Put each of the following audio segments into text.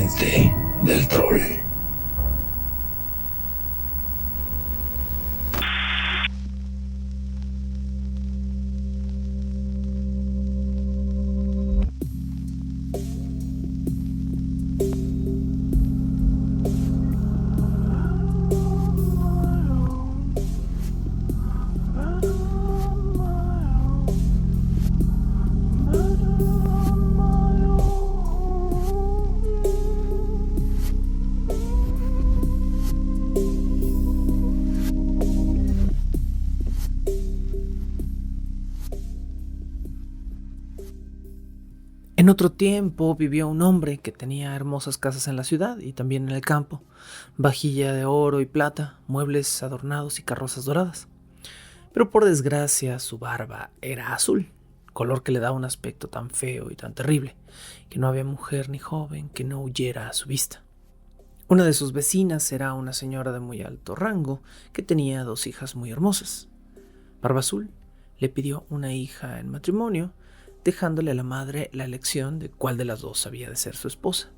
mente del troll. En otro tiempo vivió un hombre que tenía hermosas casas en la ciudad y también en el campo, vajilla de oro y plata, muebles adornados y carrozas doradas. Pero por desgracia su barba era azul, color que le da un aspecto tan feo y tan terrible, que no había mujer ni joven que no huyera a su vista. Una de sus vecinas era una señora de muy alto rango que tenía 2 hijas muy hermosas. Barba Azul le pidió una hija en matrimonio, dejándole a la madre la elección de cuál de las dos había de ser su esposa.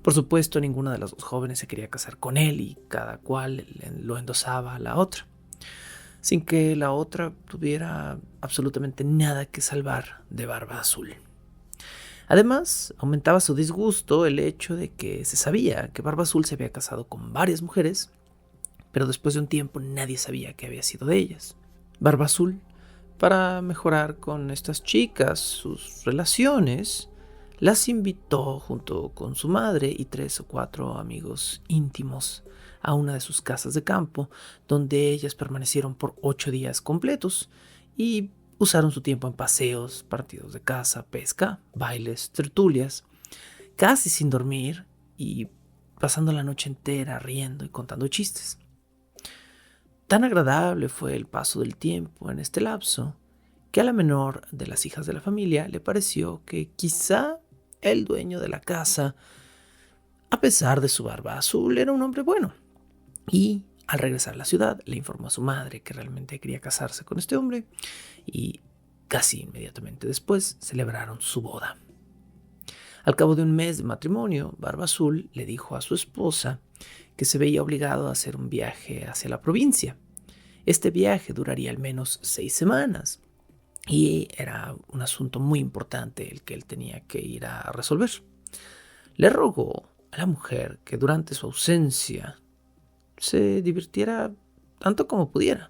Por supuesto, ninguna de las dos jóvenes se quería casar con él y cada cual lo endosaba a la otra, sin que la otra tuviera absolutamente nada que salvar de Barba Azul. Además, aumentaba su disgusto el hecho de que se sabía que Barba Azul se había casado con varias mujeres, pero después de un tiempo nadie sabía qué había sido de ellas. Barba Azul, para mejorar con estas chicas sus relaciones, las invitó junto con su madre y 3 o 4 amigos íntimos a una de sus casas de campo, donde ellas permanecieron por 8 días completos y usaron su tiempo en paseos, partidos de caza, pesca, bailes, tertulias, casi sin dormir y pasando la noche entera riendo y contando chistes. Tan agradable fue el paso del tiempo en este lapso que a la menor de las hijas de la familia le pareció que quizá el dueño de la casa, a pesar de su barba azul, era un hombre bueno. Y al regresar a la ciudad le informó a su madre que realmente quería casarse con este hombre y casi inmediatamente después celebraron su boda. Al cabo de un mes de matrimonio, Barba Azul le dijo a su esposa que se veía obligado a hacer un viaje hacia la provincia. Este viaje duraría al menos 6 semanas y era un asunto muy importante el que él tenía que ir a resolver. Le rogó a la mujer que durante su ausencia se divirtiera tanto como pudiera.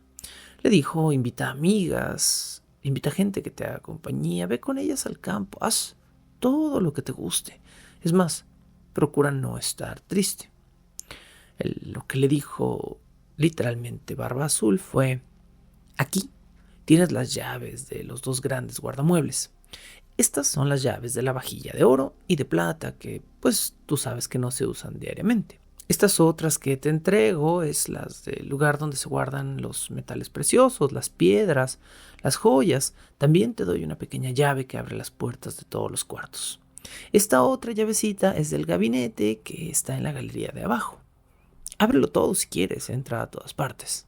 Le dijo: invita amigas, invita gente que te haga compañía, ve con ellas al campo, haz todo lo que te guste. Es más, procura no estar triste. Lo que le dijo literalmente Barba Azul fue: aquí tienes las llaves de los 2 grandes guardamuebles. Estas son las llaves de la vajilla de oro y de plata que, pues, tú sabes que no se usan diariamente. Estas otras que te entrego es las del lugar donde se guardan los metales preciosos, las piedras, las joyas. También te doy una pequeña llave que abre las puertas de todos los cuartos. Esta otra llavecita es del gabinete que está en la galería de abajo. Ábrelo todo si quieres, entra a todas partes.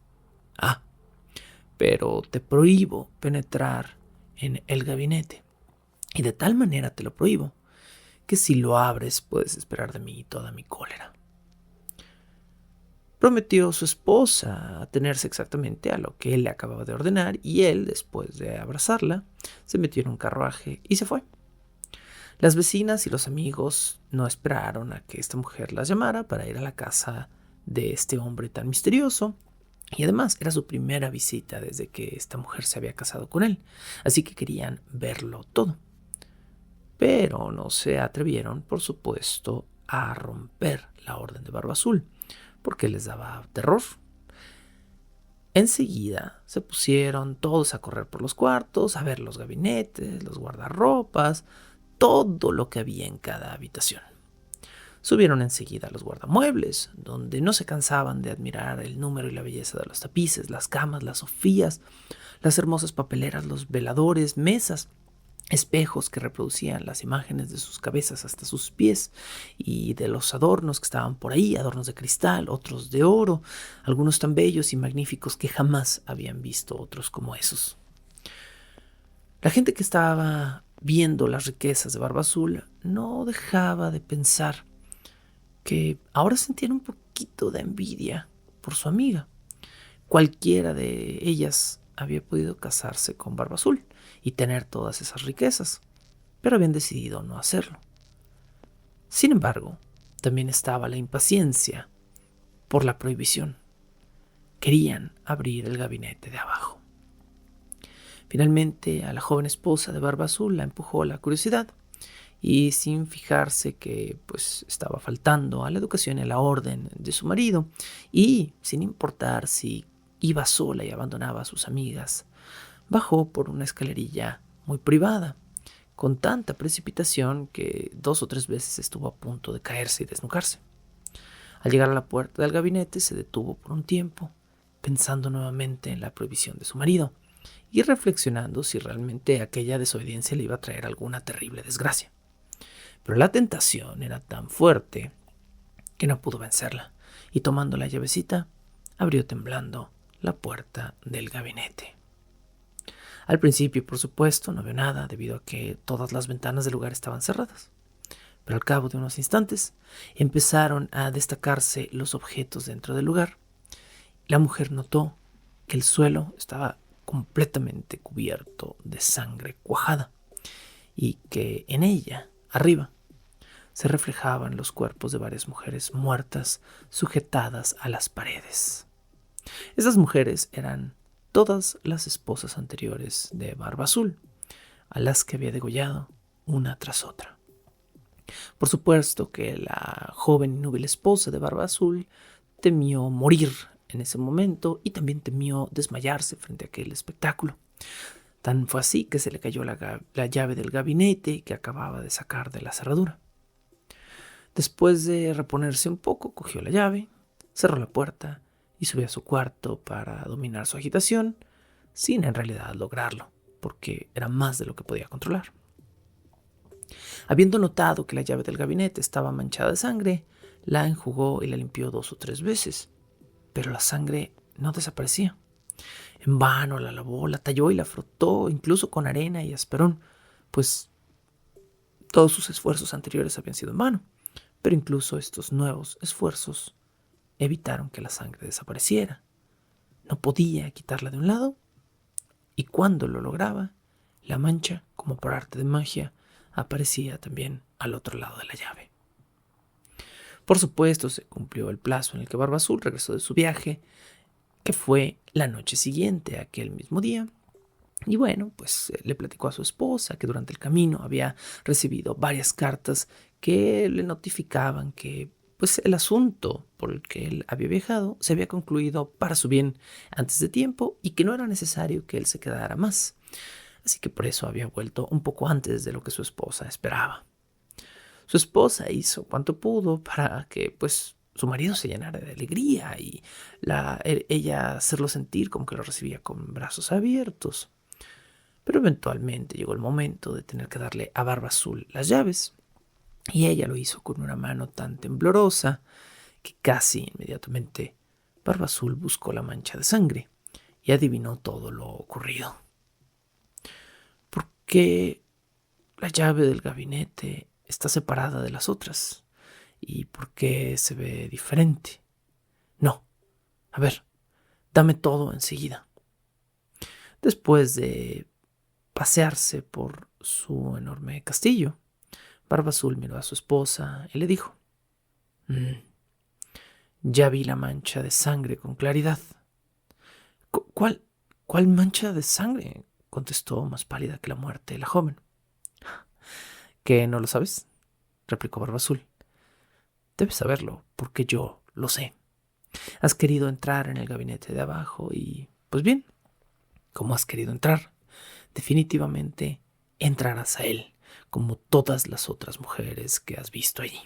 Pero te prohíbo penetrar en el gabinete. Y de tal manera te lo prohíbo que si lo abres puedes esperar de mí toda mi cólera. Prometió su esposa atenerse exactamente a lo que él le acababa de ordenar y él, después de abrazarla, se metió en un carruaje y se fue. Las vecinas y los amigos no esperaron a que esta mujer las llamara para ir a la casa de este hombre tan misterioso. Y además era su primera visita desde que esta mujer se había casado con él, así que querían verlo todo. Pero no se atrevieron, por supuesto, a romper la orden de Barba Azul, porque les daba terror. Enseguida se pusieron todos a correr por los cuartos, a ver los gabinetes, los guardarropas, todo lo que había en cada habitación. Subieron enseguida a los guardamuebles, donde no se cansaban de admirar el número y la belleza de los tapices, las camas, las sofías, las hermosas papeleras, los veladores, mesas, espejos que reproducían las imágenes de sus cabezas hasta sus pies y de los adornos que estaban por ahí, adornos de cristal, otros de oro, algunos tan bellos y magníficos que jamás habían visto otros como esos. La gente que estaba viendo las riquezas de Barba Azul no dejaba de pensar que ahora sentían un poquito de envidia por su amiga. Cualquiera de ellas había podido casarse con Barba Azul y tener todas esas riquezas, pero habían decidido no hacerlo. Sin embargo, también estaba la impaciencia por la prohibición. Querían abrir el gabinete de abajo. Finalmente, a la joven esposa de Barba Azul la empujó la curiosidad y, sin fijarse que estaba faltando a la educación y a la orden de su marido, y sin importar si iba sola y abandonaba a sus amigas, bajó por una escalerilla muy privada, con tanta precipitación que 2 o 3 veces estuvo a punto de caerse y desnucarse. Al llegar a la puerta del gabinete se detuvo por un tiempo, pensando nuevamente en la prohibición de su marido y reflexionando si realmente aquella desobediencia le iba a traer alguna terrible desgracia. Pero la tentación era tan fuerte que no pudo vencerla, y tomando la llavecita, abrió temblando la puerta del gabinete. Al principio, por supuesto, no vio nada debido a que todas las ventanas del lugar estaban cerradas. Pero al cabo de unos instantes empezaron a destacarse los objetos dentro del lugar. La mujer notó que el suelo estaba completamente cubierto de sangre cuajada y que en ella, arriba, se reflejaban los cuerpos de varias mujeres muertas sujetadas a las paredes. Estas mujeres eran todas las esposas anteriores de Barba Azul, a las que había degollado una tras otra. Por supuesto que la joven y núbil esposa de Barba Azul temió morir en ese momento y también temió desmayarse frente a aquel espectáculo. Tan fue así que se le cayó la llave del gabinete que acababa de sacar de la cerradura. Después de reponerse un poco, cogió la llave, cerró la puerta y subió a su cuarto para dominar su agitación, sin en realidad lograrlo, porque era más de lo que podía controlar. Habiendo notado que la llave del gabinete estaba manchada de sangre, la enjugó y la limpió 2 o 3 veces, pero la sangre no desaparecía. En vano la lavó, la talló y la frotó, incluso con arena y asperón, pues todos sus esfuerzos anteriores habían sido en vano, pero incluso estos nuevos esfuerzos evitaron que la sangre desapareciera. No podía quitarla de un lado, y cuando lo lograba, la mancha, como por arte de magia, aparecía también al otro lado de la llave. Por supuesto, se cumplió el plazo en el que Barba Azul regresó de su viaje, que fue la noche siguiente a aquel mismo día. Y bueno, le platicó a su esposa que durante el camino había recibido varias cartas que le notificaban que el asunto por el que él había viajado se había concluido para su bien antes de tiempo y que no era necesario que él se quedara más. Así que por eso había vuelto un poco antes de lo que su esposa esperaba. Su esposa hizo cuanto pudo para que su marido se llenara de alegría y ella hacerlo sentir como que lo recibía con brazos abiertos. Pero eventualmente llegó el momento de tener que darle a Barba Azul las llaves, y ella lo hizo con una mano tan temblorosa que casi inmediatamente Barba Azul buscó la mancha de sangre y adivinó todo lo ocurrido. ¿Por qué la llave del gabinete está separada de las otras? ¿Y por qué se ve diferente? No, a ver, dame todo enseguida. Después de pasearse por su enorme castillo, Barba Azul miró a su esposa y le dijo: ya vi la mancha de sangre con claridad. ¿Cuál mancha de sangre?, contestó más pálida que la muerte la joven. ¿Qué, no lo sabes?, replicó Barba Azul. Debes saberlo, porque yo lo sé. Has querido entrar en el gabinete de abajo y, pues bien, como has querido entrar, definitivamente entrarás a él, como todas las otras mujeres que has visto allí.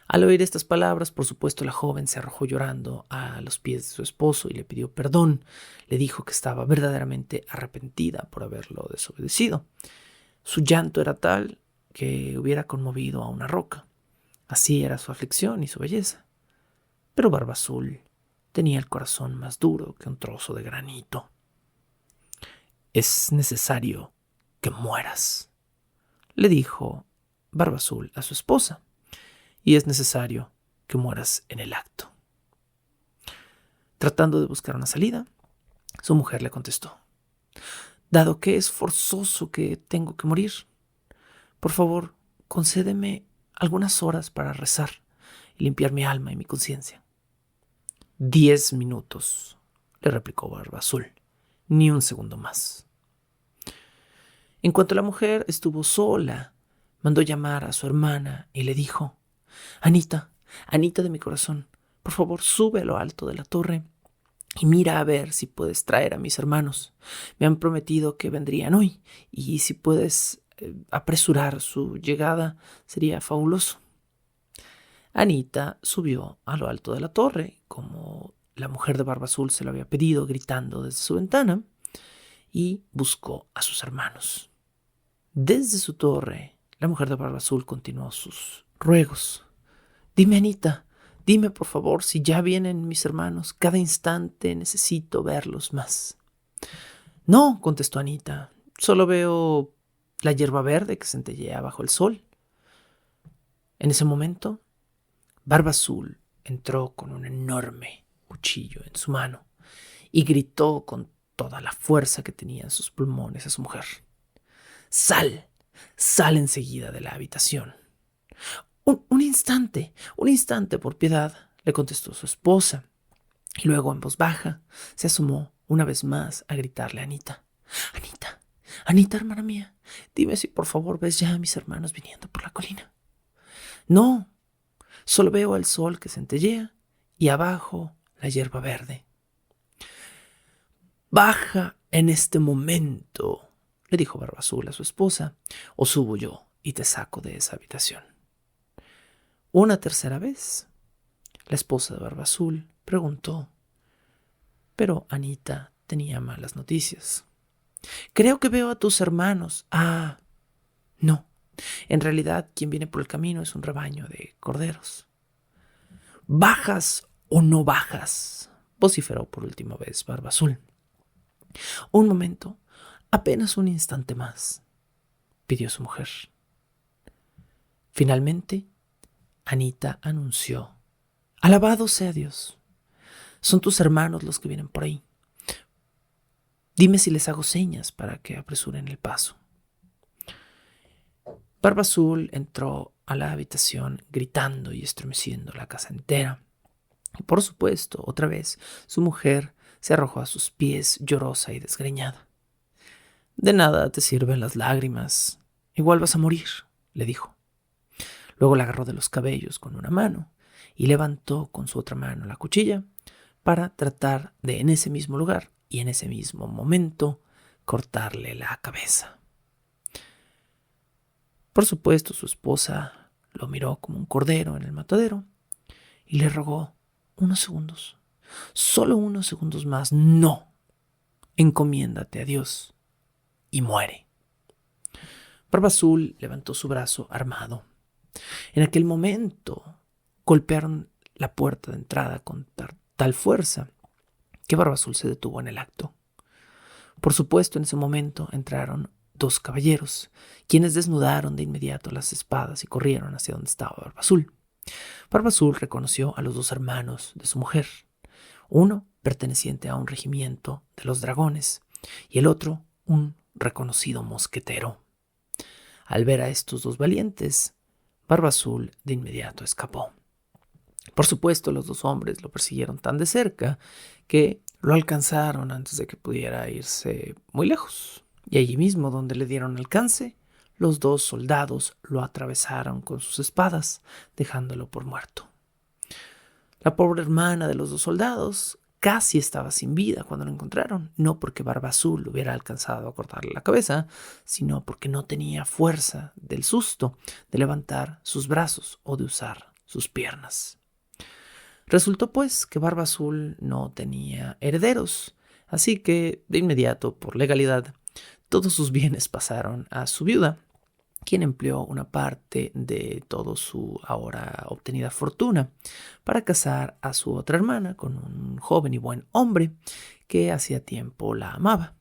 Al oír estas palabras, por supuesto, la joven se arrojó llorando a los pies de su esposo y le pidió perdón. Le dijo que estaba verdaderamente arrepentida por haberlo desobedecido. Su llanto era tal que hubiera conmovido a una roca. Así era su aflicción y su belleza. Pero Barba Azul tenía el corazón más duro que un trozo de granito. Es necesario que mueras, le dijo Barba Azul a su esposa. y es necesario que mueras en el acto. Tratando de buscar una salida, su mujer le contestó: dado que es forzoso que tengo que morir, por favor, concédeme algunas horas para rezar y limpiar mi alma y mi conciencia. 10 minutos, le replicó Barba Azul, ni un segundo más. En cuanto la mujer estuvo sola, mandó llamar a su hermana y le dijo: Anita, Anita de mi corazón, por favor sube a lo alto de la torre y mira a ver si puedes traer a mis hermanos. Me han prometido que vendrían hoy y si puedes apresurar su llegada sería fabuloso. Anita subió a lo alto de la torre, como la mujer de Barba Azul se lo había pedido, gritando desde su ventana, y buscó a sus hermanos. Desde su torre, la mujer de Barba Azul continuó sus ruegos. Dime, Anita, dime por favor si ya vienen mis hermanos. Cada instante necesito verlos más. No, contestó Anita, solo veo la hierba verde que centellea bajo el sol. En ese momento, Barba Azul entró con un enorme cuchillo en su mano y gritó con toda la fuerza que tenía en sus pulmones a su mujer: ¡Sal! ¡Sal enseguida de la habitación! Un instante, por piedad, le contestó su esposa, y luego en voz baja se asomó una vez más a gritarle a Anita: Anita, Anita, hermana mía, dime si por favor ves ya a mis hermanos viniendo por la colina. No, solo veo el sol que centellea y abajo la hierba verde. Baja en este momento, le dijo Barba Azul a su esposa, o subo yo y te saco de esa habitación. Una tercera vez, la esposa de Barba Azul preguntó, pero Anita tenía malas noticias. Creo que veo a tus hermanos. Ah, no. En realidad, quien viene por el camino es un rebaño de corderos. ¿Bajas o no bajas?, vociferó por última vez Barba Azul. Un momento, apenas un instante más, pidió su mujer. Finalmente, Anita anunció: Alabado sea Dios. Son tus hermanos los que vienen por ahí. Dime si les hago señas para que apresuren el paso. Barba Azul entró a la habitación gritando y estremeciendo la casa entera. Y por supuesto, otra vez, su mujer se arrojó a sus pies, llorosa y desgreñada. De nada te sirven las lágrimas. Igual vas a morir, le dijo. Luego la agarró de los cabellos con una mano y levantó con su otra mano la cuchilla para tratar de, en ese mismo lugar y en ese mismo momento, cortarle la cabeza. Por supuesto, su esposa lo miró como un cordero en el matadero y le rogó unos segundos, solo unos segundos más. No, encomiéndate a Dios y muere. Barba Azul levantó su brazo armado. En aquel momento golpearon la puerta de entrada con tal fuerza que Barba Azul se detuvo en el acto. Por supuesto, en ese momento entraron 2 caballeros, quienes desnudaron de inmediato las espadas y corrieron hacia donde estaba Barba Azul. Barba Azul reconoció a los 2 hermanos de su mujer, uno perteneciente a un regimiento de los dragones y el otro un reconocido mosquetero. Al ver a estos 2 valientes, Barba Azul de inmediato escapó. Por supuesto, los 2 hombres lo persiguieron tan de cerca que lo alcanzaron antes de que pudiera irse muy lejos. Y allí mismo, donde le dieron alcance, los 2 soldados lo atravesaron con sus espadas, dejándolo por muerto. La pobre hermana de los 2 soldados casi estaba sin vida cuando lo encontraron, no porque Barba Azul hubiera alcanzado a cortarle la cabeza, sino porque no tenía fuerza del susto de levantar sus brazos o de usar sus piernas. Resultó pues que Barba Azul no tenía herederos, así que de inmediato, por legalidad, todos sus bienes pasaron a su viuda, quien empleó una parte de toda su ahora obtenida fortuna para casar a su otra hermana con un joven y buen hombre que hacía tiempo la amaba.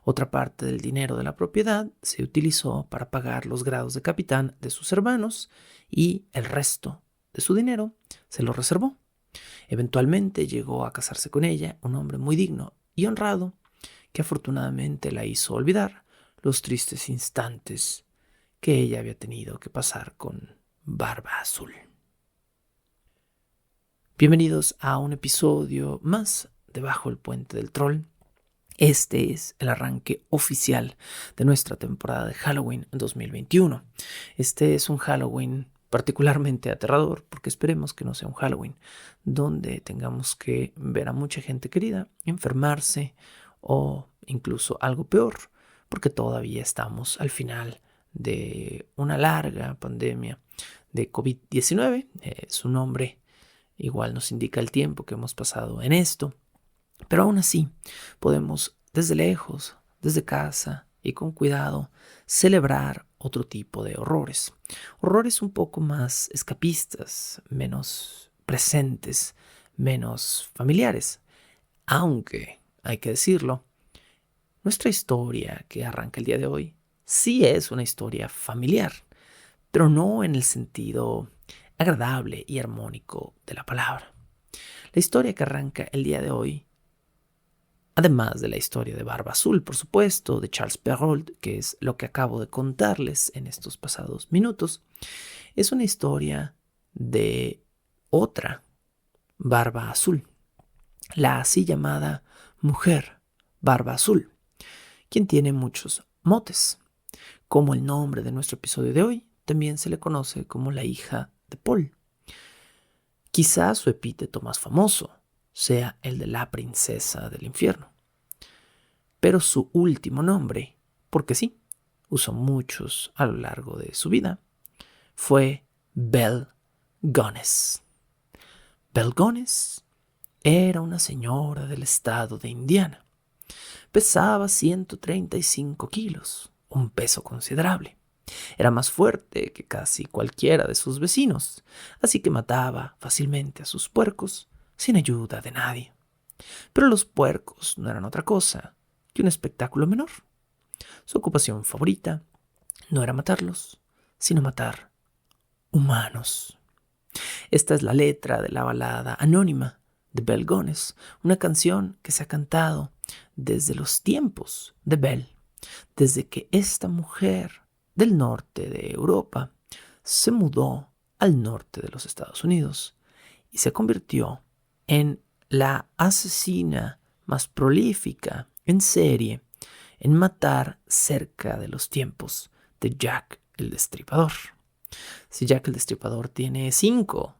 Otra parte del dinero de la propiedad se utilizó para pagar los grados de capitán de sus hermanos y el resto de su dinero, se lo reservó. Eventualmente llegó a casarse con ella, un hombre muy digno y honrado, que afortunadamente la hizo olvidar los tristes instantes que ella había tenido que pasar con Barba Azul. Bienvenidos a un episodio más de Bajo el Puente del Troll. Este es el arranque oficial de nuestra temporada de Halloween 2021. Este es un Halloween particularmente aterrador, porque esperemos que no sea un Halloween donde tengamos que ver a mucha gente querida enfermarse o incluso algo peor, porque todavía estamos al final de una larga pandemia de COVID-19. Su nombre igual nos indica el tiempo que hemos pasado en esto, pero aún así podemos desde lejos, desde casa y con cuidado celebrar otro tipo de horrores. Horrores un poco más escapistas, menos presentes, menos familiares. Aunque, hay que decirlo, nuestra historia que arranca el día de hoy sí es una historia familiar, pero no en el sentido agradable y armónico de la palabra. La historia que arranca el día de hoy, además de la historia de Barba Azul, por supuesto, de Charles Perrault, que es lo que acabo de contarles en estos pasados minutos, es una historia de otra Barba Azul, la así llamada mujer Barba Azul, quien tiene muchos motes. Como el nombre de nuestro episodio de hoy, también se le conoce como la hija de Paul. Quizás su epíteto más famoso sea el de la princesa del infierno. Pero su último nombre, porque sí, usó muchos a lo largo de su vida, fue Belle Gunness. Belle Gunness era una señora del estado de Indiana. Pesaba 135 kilos, un peso considerable. Era más fuerte que casi cualquiera de sus vecinos, así que mataba fácilmente a sus puercos sin ayuda de nadie. Pero los puercos no eran otra cosa que un espectáculo menor. Su ocupación favorita no era matarlos, sino matar humanos. Esta es la letra de la balada anónima de Belle Gunness, una canción que se ha cantado desde los tiempos de Belle, desde que esta mujer del norte de Europa se mudó al norte de los Estados Unidos y se convirtió en la asesina más prolífica en serie en matar cerca de los tiempos de Jack el Destripador. Si Jack el Destripador tiene 5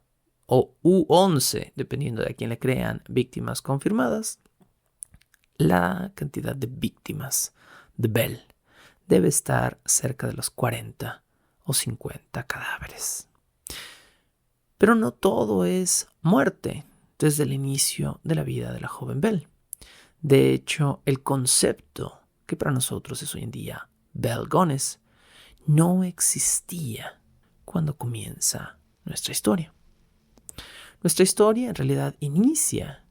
o 11, dependiendo de a quién le crean, víctimas confirmadas, la cantidad de víctimas de Belle debe estar cerca de los 40 o 50 cadáveres. Pero no todo es muerte desde el inicio de la vida de la joven Belle. De hecho, el concepto que para nosotros es hoy en día Belle Gunness no existía cuando comienza nuestra historia. Nuestra historia en realidad inicia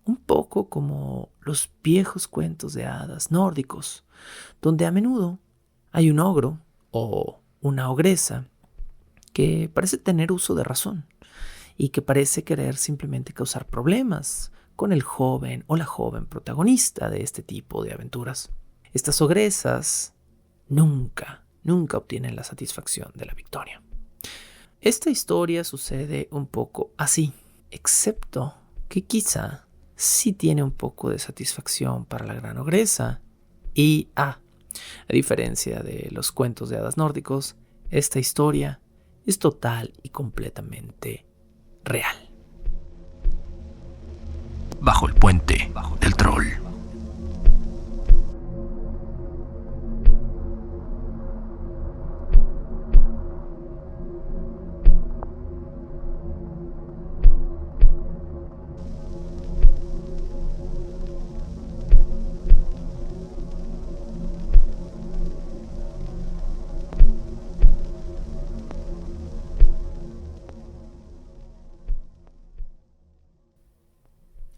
un poco como los viejos cuentos de hadas nórdicos, donde a menudo hay un ogro o una ogresa que parece tener uso de razón y que parece querer simplemente causar problemas con el joven o la joven protagonista de este tipo de aventuras. Estas ogresas nunca obtienen la satisfacción de la victoria. Esta historia sucede un poco así, excepto que quizá sí tiene un poco de satisfacción para la gran ogresa. Y a diferencia de los cuentos de hadas nórdicos, esta historia es total y completamente real. Bajo el Puente del Troll.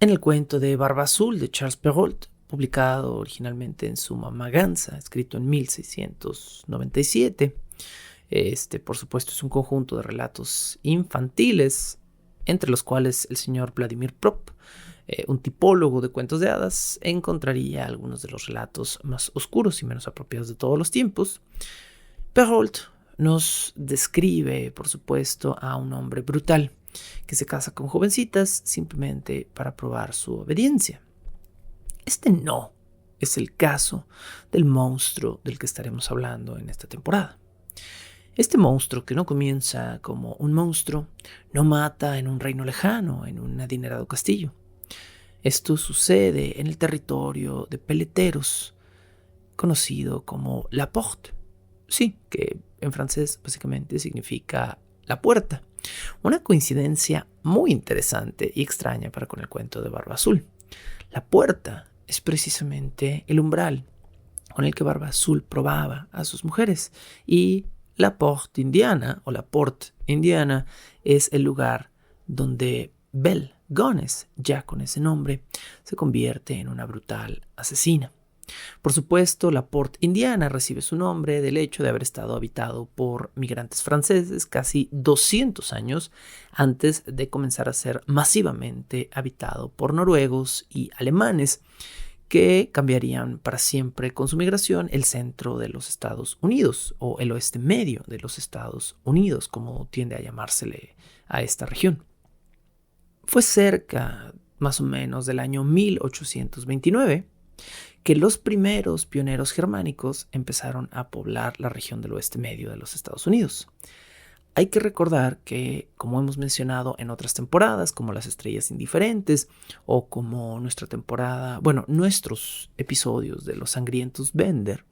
En el cuento de Barba Azul de Charles Perrault, publicado originalmente en Summa Maganza, escrito en 1697, Por supuesto, es un conjunto de relatos infantiles, entre los cuales el señor Vladimir Prop, un tipólogo de cuentos de hadas, encontraría algunos de los relatos más oscuros y menos apropiados de todos los tiempos. Perrault nos describe, por supuesto, a un hombre brutal que se casa con jovencitas simplemente para probar su obediencia. Este no es el caso del monstruo del que estaremos hablando en esta temporada. Este monstruo, que no comienza como un monstruo, no mata en un reino lejano, en un adinerado castillo. Esto sucede en el territorio de peleteros, conocido como La Porte. Sí, que en francés básicamente significa la puerta. Una coincidencia muy interesante y extraña para con el cuento de Barba Azul. La puerta es precisamente el umbral con el que Barba Azul probaba a sus mujeres, y la Porte Indiana o la Porte Indiana es el lugar donde Belle Gones, ya con ese nombre, se convierte en una brutal asesina. Por supuesto, la Porte Indiana recibe su nombre del hecho de haber estado habitado por migrantes franceses casi 200 años antes de comenzar a ser masivamente habitado por noruegos y alemanes, que cambiarían para siempre con su migración el centro de los Estados Unidos, o el oeste medio de los Estados Unidos, como tiende a llamársele a esta región. Fue cerca, más o menos, del año 1829 que los primeros pioneros germánicos empezaron a poblar la región del oeste medio de los Estados Unidos. Hay que recordar que, como hemos mencionado en otras temporadas, como Las Estrellas Indiferentes o como nuestros episodios de Los Sangrientos Bender,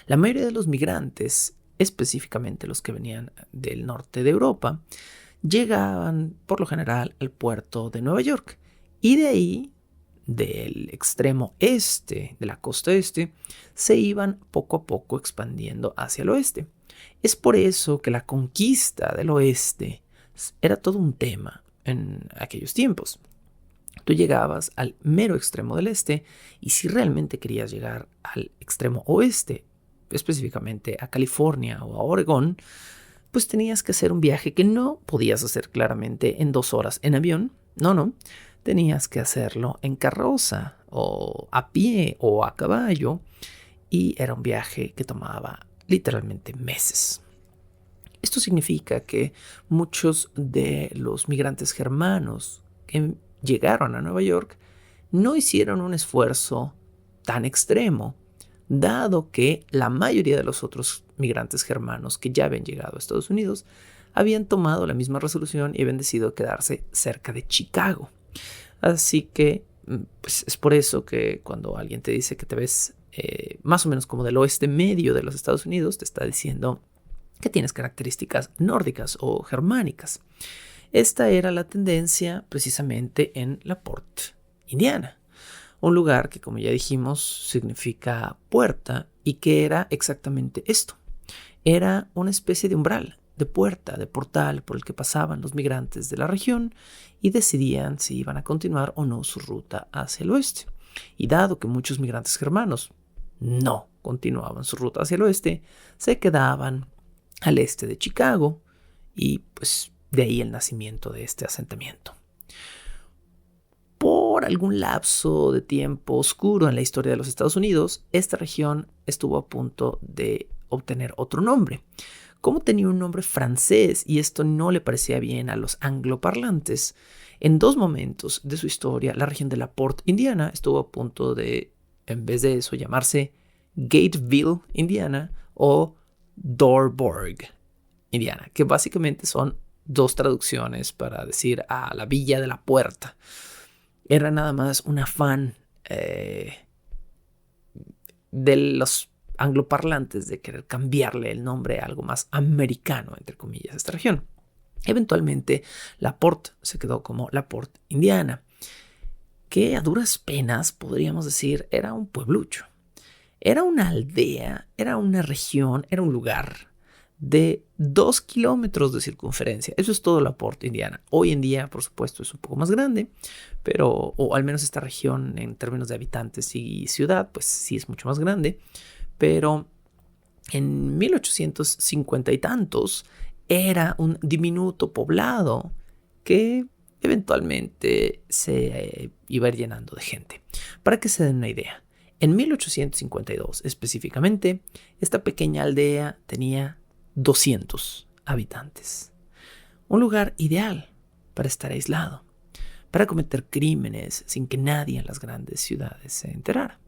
la mayoría de los migrantes, específicamente los que venían del norte de Europa, llegaban por lo general al puerto de Nueva York, y de ahí, del extremo este de la costa este, se iban poco a poco expandiendo hacia el oeste. Es por eso que la conquista del oeste era todo un tema en aquellos tiempos. Tú llegabas al mero extremo del este, y si realmente querías llegar al extremo oeste, específicamente a California o a Oregón, pues tenías que hacer un viaje que no podías hacer claramente en 2 horas en avión. No. Tenías que hacerlo en carroza o a pie o a caballo, y era un viaje que tomaba literalmente meses. Esto significa que muchos de los migrantes germanos que llegaron a Nueva York no hicieron un esfuerzo tan extremo, dado que la mayoría de los otros migrantes germanos que ya habían llegado a Estados Unidos habían tomado la misma resolución y habían decidido quedarse cerca de Chicago. Así que pues, es por eso que cuando alguien te dice que te ves más o menos como del oeste medio de los Estados Unidos, te está diciendo que tienes características nórdicas o germánicas. Esta era la tendencia precisamente en La Porte Indiana, un lugar que, como ya dijimos, significa puerta, y que era exactamente esto. Era una especie de umbral, de puerta, de portal por el que pasaban los migrantes de la región y decidían si iban a continuar o no su ruta hacia el oeste. Y dado que muchos migrantes germanos no continuaban su ruta hacia el oeste, se quedaban al este de Chicago, y pues de ahí el nacimiento de este asentamiento. Por algún lapso de tiempo oscuro en la historia de los Estados Unidos, esta región estuvo a punto de obtener otro nombre. Como tenía un nombre francés y esto no le parecía bien a los angloparlantes, en 2 momentos de su historia la región de La Porte Indiana estuvo a punto de, en vez de eso, llamarse Gateville, Indiana, o Dorborg, Indiana, que básicamente son 2 traducciones para decir a la Villa de la Puerta. Era nada más un afán de los angloparlantes de querer cambiarle el nombre a algo más americano, entre comillas, a esta región. Eventualmente, La Porte se quedó como La Porte Indiana, que a duras penas podríamos decir era un pueblucho. Era una aldea, era una región, era un lugar de 2 kilómetros de circunferencia. Eso es todo La Porte Indiana. Hoy en día, por supuesto, es un poco más grande, o al menos esta región en términos de habitantes y ciudad, pues sí es mucho más grande. Pero En 1850 y tantos era un diminuto poblado que eventualmente se iba a ir llenando de gente. Para que se den una idea, en 1852 específicamente, esta pequeña aldea tenía 200 habitantes. Un lugar ideal para estar aislado, para cometer crímenes sin que nadie en las grandes ciudades se enterara.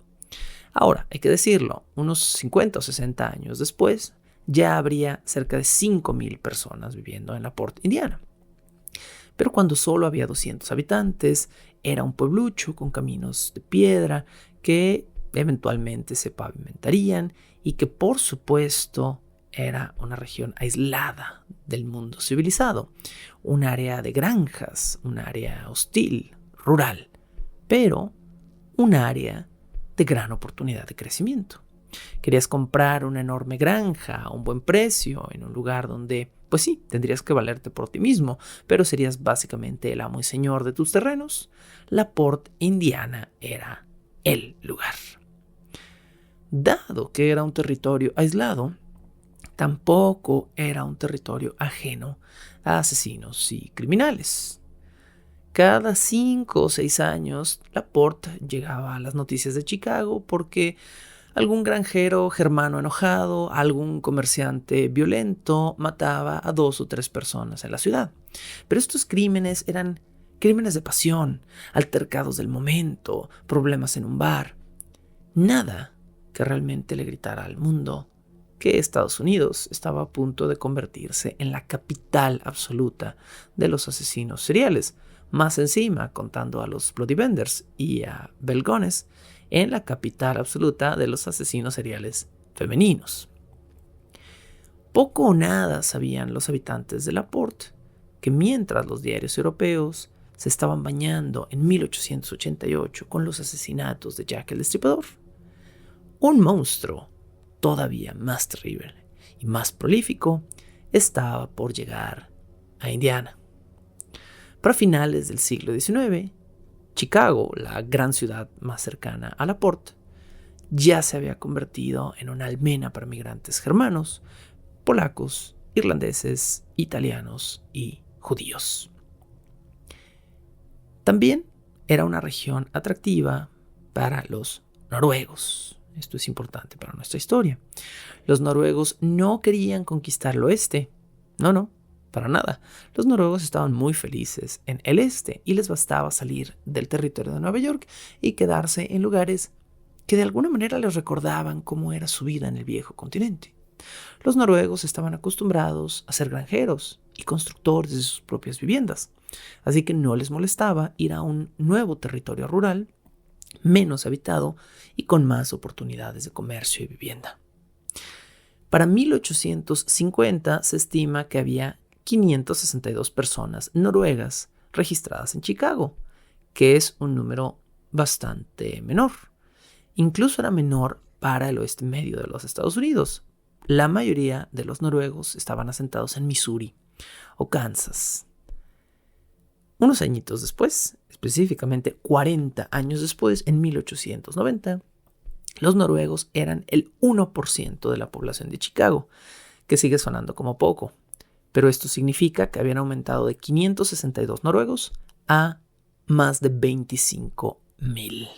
Ahora, hay que decirlo, unos 50 o 60 años después, ya habría cerca de 5,000 personas viviendo en LaPorte, Indiana. Pero cuando solo había 200 habitantes, era un pueblucho con caminos de piedra que eventualmente se pavimentarían y que, por supuesto, era una región aislada del mundo civilizado, un área de granjas, un área hostil, rural, pero un área de gran oportunidad de crecimiento. Querías comprar una enorme granja a un buen precio en un lugar donde, pues sí, tendrías que valerte por ti mismo, pero serías básicamente el amo y señor de tus terrenos. LaPorte, Indiana, era el lugar. Dado que era un territorio aislado, tampoco era un territorio ajeno a asesinos y criminales. Cada 5 o 6 años, LaPorte llegaba a las noticias de Chicago porque algún granjero germano enojado, algún comerciante violento mataba a 2 o 3 personas en la ciudad. Pero estos crímenes eran crímenes de pasión, altercados del momento, problemas en un bar. Nada que realmente le gritara al mundo que Estados Unidos estaba a punto de convertirse en la capital absoluta de los asesinos seriales. Más encima, contando a los Bloody Benders y a Bell Gunness, en la capital absoluta de los asesinos seriales femeninos. Poco o nada sabían los habitantes de LaPorte que mientras los diarios europeos se estaban bañando en 1888 con los asesinatos de Jack el Destripador, un monstruo todavía más terrible y más prolífico estaba por llegar a Indiana. Para finales del siglo XIX, Chicago, la gran ciudad más cercana a LaPorte, ya se había convertido en una almena para migrantes germanos, polacos, irlandeses, italianos y judíos. También era una región atractiva para los noruegos. Esto es importante para nuestra historia. Los noruegos no querían conquistar el oeste. No, para nada. Los noruegos estaban muy felices en el este y les bastaba salir del territorio de Nueva York y quedarse en lugares que de alguna manera les recordaban cómo era su vida en el viejo continente. Los noruegos estaban acostumbrados a ser granjeros y constructores de sus propias viviendas, así que no les molestaba ir a un nuevo territorio rural, menos habitado y con más oportunidades de comercio y vivienda. Para 1850 se estima que había 562 personas noruegas registradas en Chicago, que es un número bastante menor. Incluso era menor para el oeste medio de los Estados Unidos. La mayoría de los noruegos estaban asentados en Missouri o Kansas. Unos añitos después, específicamente 40 años después, en 1890, los noruegos eran el 1% de la población de Chicago, que sigue sonando como poco, pero esto significa que habían aumentado de 562 noruegos a más de 25,000.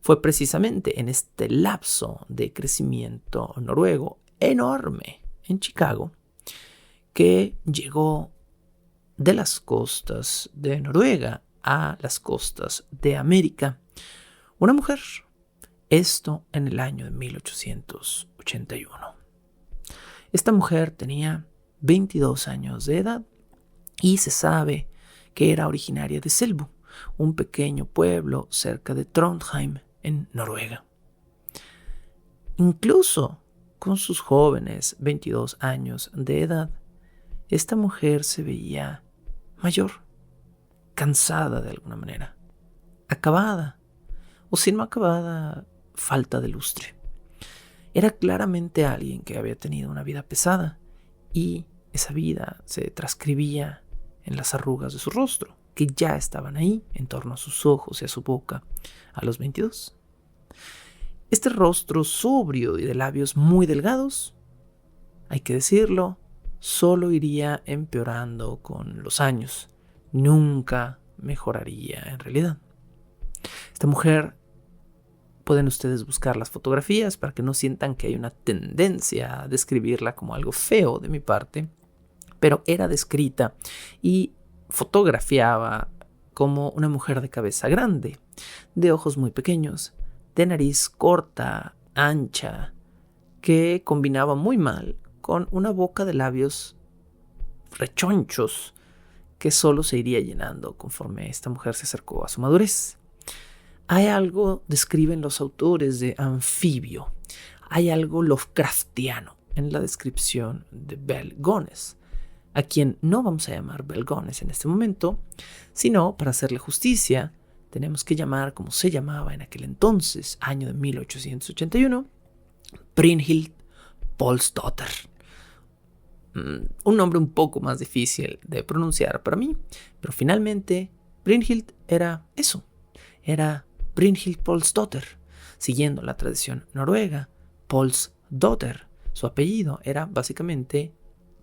Fue precisamente en este lapso de crecimiento noruego enorme en Chicago que llegó de las costas de Noruega a las costas de América una mujer. Esto en el año de 1881. Esta mujer tenía 22 años de edad y se sabe que era originaria de Selbu, un pequeño pueblo cerca de Trondheim, en Noruega. Incluso con sus jóvenes 22 años de edad, esta mujer se veía mayor, cansada de alguna manera, acabada, o si no acabada, falta de lustre. Era claramente alguien que había tenido una vida pesada y esa vida se transcribía en las arrugas de su rostro, que ya estaban ahí en torno a sus ojos y a su boca a los 22. Este rostro sobrio y de labios muy delgados, hay que decirlo, solo iría empeorando con los años. Nunca mejoraría en realidad. Esta mujer, pueden ustedes buscar las fotografías para que no sientan que hay una tendencia a describirla como algo feo de mi parte, pero era descrita y fotografiaba como una mujer de cabeza grande, de ojos muy pequeños, de nariz corta, ancha, que combinaba muy mal con una boca de labios rechonchos que solo se iría llenando conforme esta mujer se acercó a su madurez. Hay algo, describen los autores, de anfibio, hay algo Lovecraftiano en la descripción de Belle Gunness, a quien no vamos a llamar Belle Gunness en este momento, sino, para hacerle justicia, tenemos que llamar como se llamaba en aquel entonces, año de 1881, Brynhild Pálsdóttir. Un nombre un poco más difícil de pronunciar para mí, pero finalmente Brynhild era eso, era Brynhild Pálsdóttir, siguiendo la tradición noruega, Pálsdóttir. Su apellido era básicamente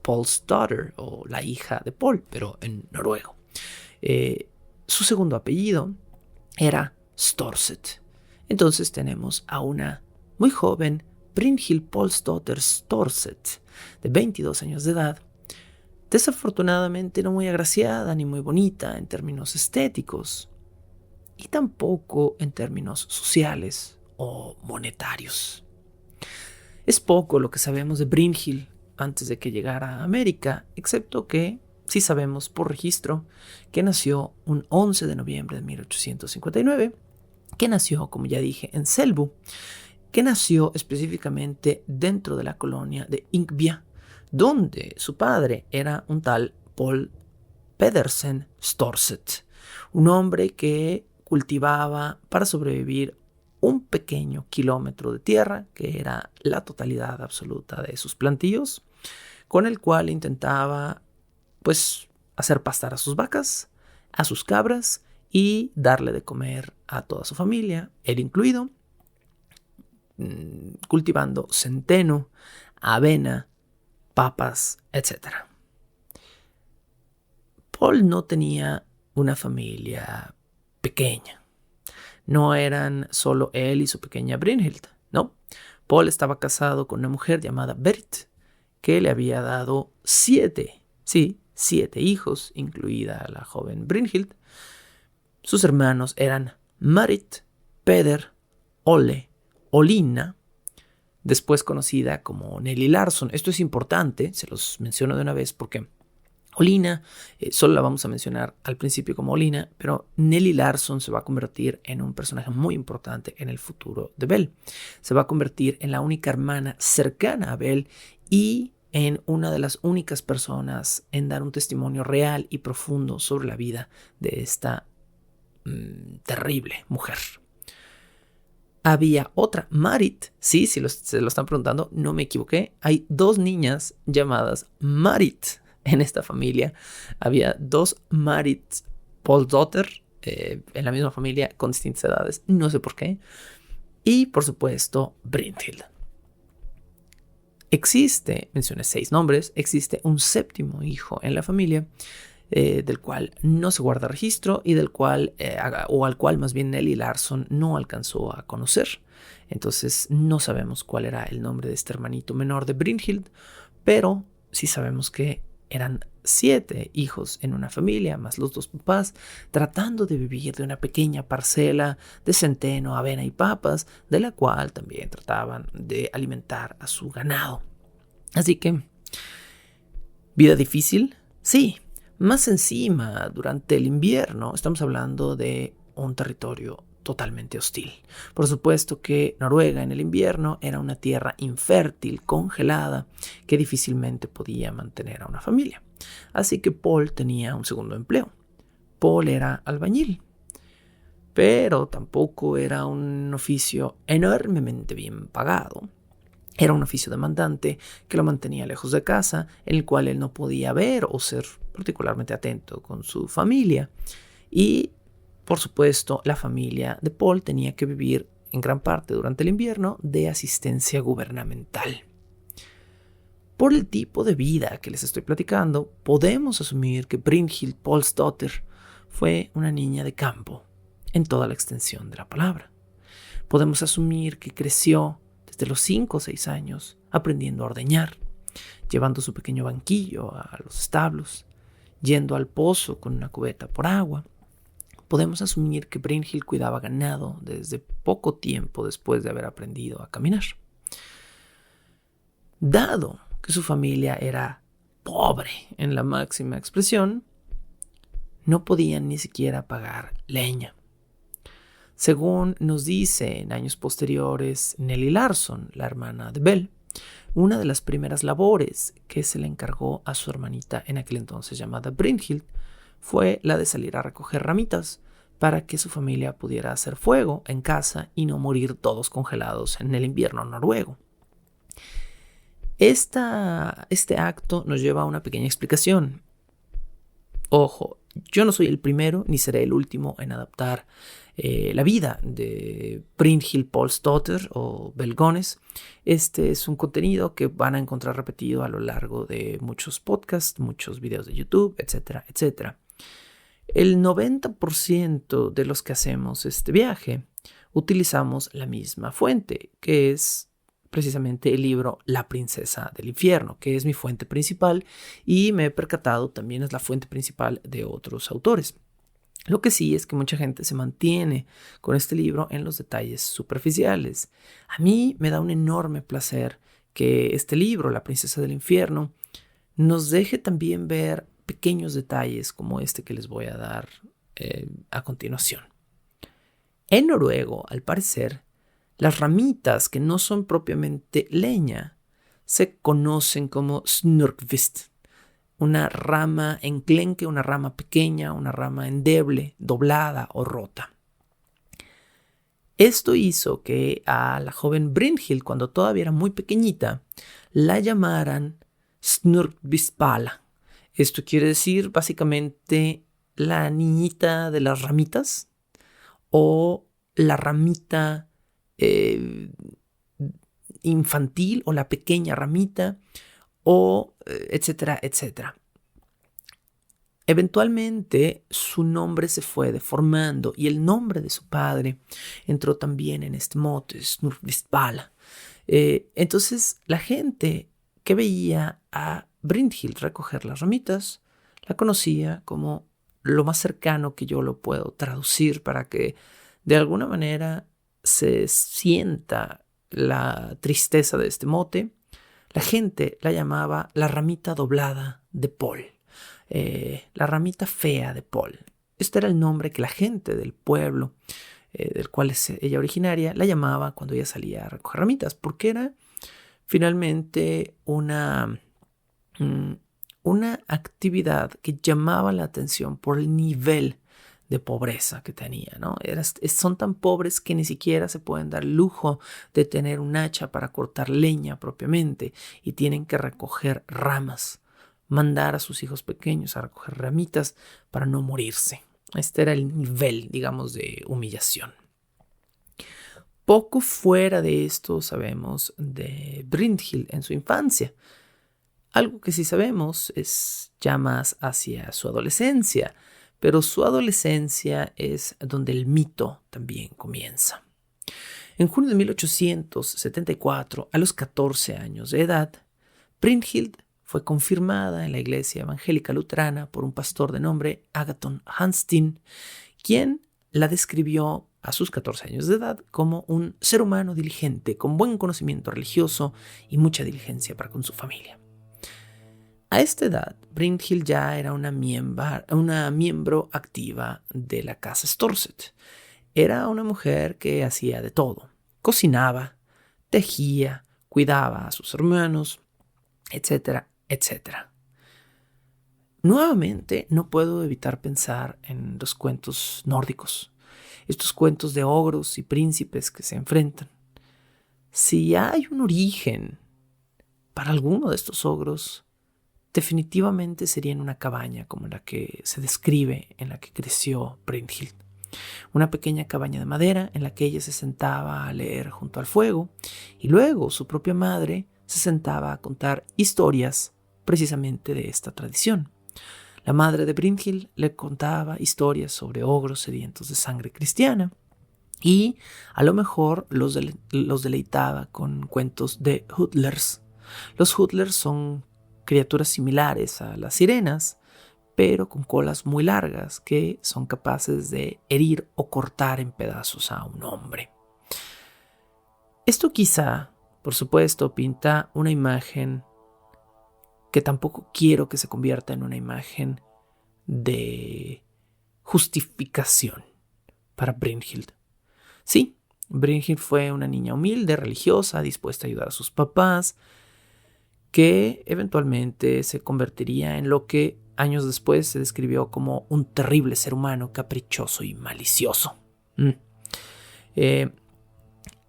Pálsdóttir, o la hija de Paul, pero en noruego. Su segundo apellido era Storset. Entonces tenemos a una muy joven Brynhild Pálsdóttir Storset, de 22 años de edad, desafortunadamente no muy agraciada ni muy bonita en términos estéticos, y tampoco en términos sociales o monetarios. Es poco lo que sabemos de Brynhild antes de que llegara a América, excepto que sí sabemos por registro que nació un 11 de noviembre de 1859, que nació, como ya dije, en Selbu, que nació específicamente dentro de la colonia de Ynkvia, donde su padre era un tal Paul Pedersen Storset, un hombre que cultivaba para sobrevivir un pequeño kilómetro de tierra, que era la totalidad absoluta de sus plantíos, con el cual intentaba hacer pastar a sus vacas, a sus cabras y darle de comer a toda su familia, él incluido, cultivando centeno, avena, papas, etc. Paul no tenía una familia pequeña. No eran solo él y su pequeña Brynhild, no. Paul estaba casado con una mujer llamada Berit, que le había dado 7 hijos, incluida la joven Brynhild. Sus hermanos eran Marit, Peder, Ole, Olina, después conocida como Nelly Larsson. Esto es importante, se los menciono de una vez porque Olina, solo la vamos a mencionar al principio como Olina, pero Nelly Larsson se va a convertir en un personaje muy importante en el futuro de Belle. Se va a convertir en la única hermana cercana a Belle y en una de las únicas personas en dar un testimonio real y profundo sobre la vida de esta terrible mujer. Había otra, Marit. Sí, si se lo están preguntando, no me equivoqué. Hay 2 niñas llamadas Marit en esta familia. Había 2 Marit Pálsdóttir en la misma familia con distintas edades. No sé por qué. Y, por supuesto, Brynhild. Mencioné 6 nombres, existe un 7º hijo en la familia, del cual no se guarda registro y del cual, al cual más bien Nelly Larsson no alcanzó a conocer. Entonces no sabemos cuál era el nombre de este hermanito menor de Brynhild, pero sí sabemos que eran 7 hijos en una familia, más los 2 papás, tratando de vivir de una pequeña parcela de centeno, avena y papas, de la cual también trataban de alimentar a su ganado. Así que, ¿vida difícil? Sí. Más encima, durante el invierno, estamos hablando de un territorio totalmente hostil. Por supuesto que Noruega en el invierno era una tierra infértil, congelada, que difícilmente podía mantener a una familia. Así que Paul tenía un segundo empleo. Paul era albañil, pero tampoco era un oficio enormemente bien pagado. Era un oficio demandante que lo mantenía lejos de casa, en el cual él no podía ver o ser particularmente atento con su familia. Y, por supuesto, la familia de Paul tenía que vivir en gran parte durante el invierno, de asistencia gubernamental. Por el tipo de vida que les estoy platicando, podemos asumir que Brynhild Paulsdóttir fue una niña de campo en toda la extensión de la palabra. Podemos asumir que creció desde los 5 o 6 años aprendiendo a ordeñar, llevando su pequeño banquillo a los establos, yendo al pozo con una cubeta por agua. Podemos asumir que Brynhild cuidaba ganado desde poco tiempo después de haber aprendido a caminar. Dado que su familia era pobre en la máxima expresión, no podían ni siquiera pagar leña. Según nos dice en años posteriores Nelly Larson, la hermana de Bell, una de las primeras labores que se le encargó a su hermanita en aquel entonces llamada Brynhild fue la de salir a recoger ramitas para que su familia pudiera hacer fuego en casa y no morir todos congelados en el invierno noruego. Este acto nos lleva a una pequeña explicación. Ojo, yo no soy el primero ni seré el último en adaptar la vida de Brynhild Paulsdóttir o Belgones. Este es un contenido que van a encontrar repetido a lo largo de muchos podcasts, muchos videos de YouTube, etcétera, etcétera. El 90% de los que hacemos este viaje utilizamos la misma fuente, que es precisamente el libro La princesa del infierno, que es mi fuente principal y me he percatado también es la fuente principal de otros autores. Lo que sí es que mucha gente se mantiene con este libro en los detalles superficiales. A mí me da un enorme placer que este libro, La princesa del infierno, nos deje también ver pequeños detalles como este que les voy a dar a continuación. En noruego, al parecer, las ramitas que no son propiamente leña se conocen como snurkvist, una rama enclenque, una rama pequeña, una rama endeble, doblada o rota. Esto hizo que a la joven Brynhild, cuando todavía era muy pequeñita, la llamaran Snurkvistpala. Esto quiere decir básicamente la niñita de las ramitas o la ramita infantil o la pequeña ramita o etcétera, etcétera. Eventualmente su nombre se fue deformando y el nombre de su padre entró también en este mote, Snurkvistpala. Entonces la gente que veía a Brynhild recoger las ramitas la conocía como lo más cercano que yo lo puedo traducir para que de alguna manera se sienta la tristeza de este mote. La gente la llamaba la ramita doblada de Paul, la ramita fea de Paul. Este era el nombre que la gente del pueblo del cual es ella originaria la llamaba cuando ella salía a recoger ramitas, porque era finalmente una actividad que llamaba la atención por el nivel de pobreza que tenía, ¿no? Son tan pobres que ni siquiera se pueden dar el lujo de tener un hacha para cortar leña propiamente y tienen que recoger ramas, mandar a sus hijos pequeños a recoger ramitas para no morirse. Este era el nivel, digamos, de humillación. Poco fuera de esto sabemos de Brynhild en su infancia. Algo que sí sabemos es ya más hacia su adolescencia, pero su adolescencia es donde el mito también comienza. En junio de 1874, a los 14 años de edad, Brynhild fue confirmada en la iglesia evangélica luterana por un pastor de nombre Agathon Hansteen, quien la describió a sus 14 años de edad como un ser humano diligente, con buen conocimiento religioso y mucha diligencia para con su familia. A esta edad, Brynhild ya era una miembro activa de la casa Storset. Era una mujer que hacía de todo. Cocinaba, tejía, cuidaba a sus hermanos, etcétera, etcétera. Nuevamente, no puedo evitar pensar en los cuentos nórdicos, estos cuentos de ogros y príncipes que se enfrentan. Si hay un origen para alguno de estos ogros, definitivamente sería en una cabaña como la que se describe en la que creció Brynhild. Una pequeña cabaña de madera en la que ella se sentaba a leer junto al fuego y luego su propia madre se sentaba a contar historias precisamente de esta tradición. La madre de Brynhild le contaba historias sobre ogros sedientos de sangre cristiana y a lo mejor los deleitaba con cuentos de Hudlers. Los Hudlers son criaturas similares a las sirenas, pero con colas muy largas que son capaces de herir o cortar en pedazos a un hombre. Esto quizá, por supuesto, pinta una imagen que tampoco quiero que se convierta en una imagen de justificación para Brynhild. Sí, Brynhild fue una niña humilde, religiosa, dispuesta a ayudar a sus papás, que eventualmente se convertiría en lo que años después se describió como un terrible ser humano caprichoso y malicioso.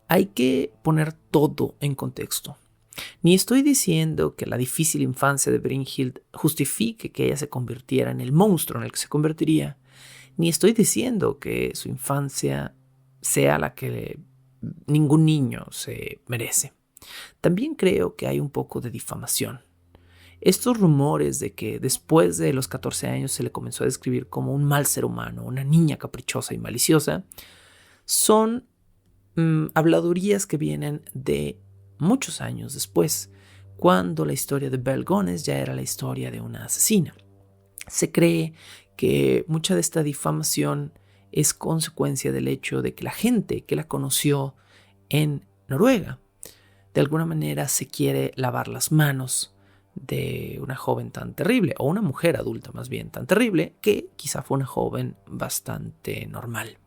Hay que poner todo en contexto. Ni estoy diciendo que la difícil infancia de Brynhild justifique que ella se convirtiera en el monstruo en el que se convertiría, ni estoy diciendo que su infancia sea la que ningún niño se merece. También creo que hay un poco de difamación. Estos rumores de que después de los 14 años se le comenzó a describir como un mal ser humano, una niña caprichosa y maliciosa, son habladurías que vienen de muchos años después, cuando la historia de Belgones ya era la historia de una asesina. Se cree que mucha de esta difamación es consecuencia del hecho de que la gente que la conoció en Noruega de alguna manera se quiere lavar las manos de una joven tan terrible, o una mujer adulta más bien tan terrible, que quizá fue una joven bastante normal.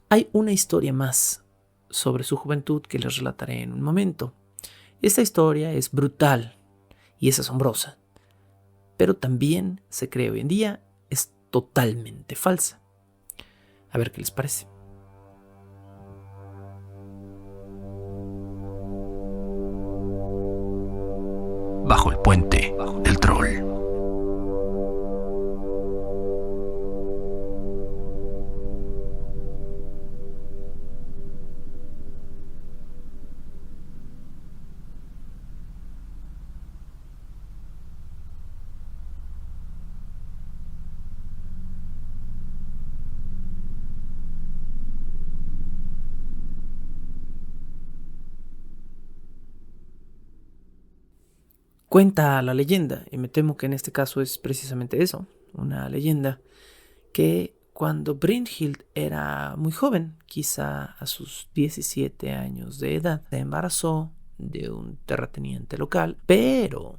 Hay una historia más sobre su juventud que les relataré en un momento. Esta historia es brutal y es asombrosa, pero también se cree hoy en día es totalmente falsa. A ver qué les parece. Bajo el puente del troll. Cuenta la leyenda, y me temo que en este caso es precisamente eso, una leyenda, que cuando Brynhild era muy joven, quizá a sus 17 años de edad, se embarazó de un terrateniente local, pero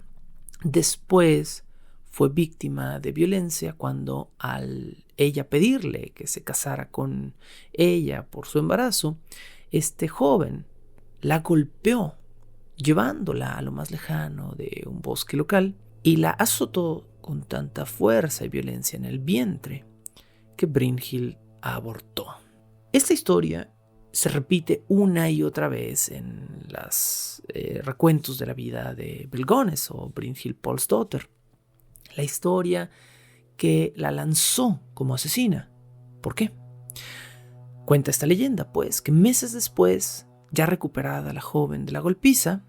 después fue víctima de violencia cuando al ella pedirle que se casara con ella por su embarazo, este joven la golpeó llevándola a lo más lejano de un bosque local y la azotó con tanta fuerza y violencia en el vientre que Brynhild abortó. Esta historia se repite una y otra vez en los recuentos de la vida de Belgones o Brynhild Pálsdóttir, la historia que la lanzó como asesina. ¿Por qué? Cuenta esta leyenda, pues, que meses después, ya recuperada la joven de la golpiza,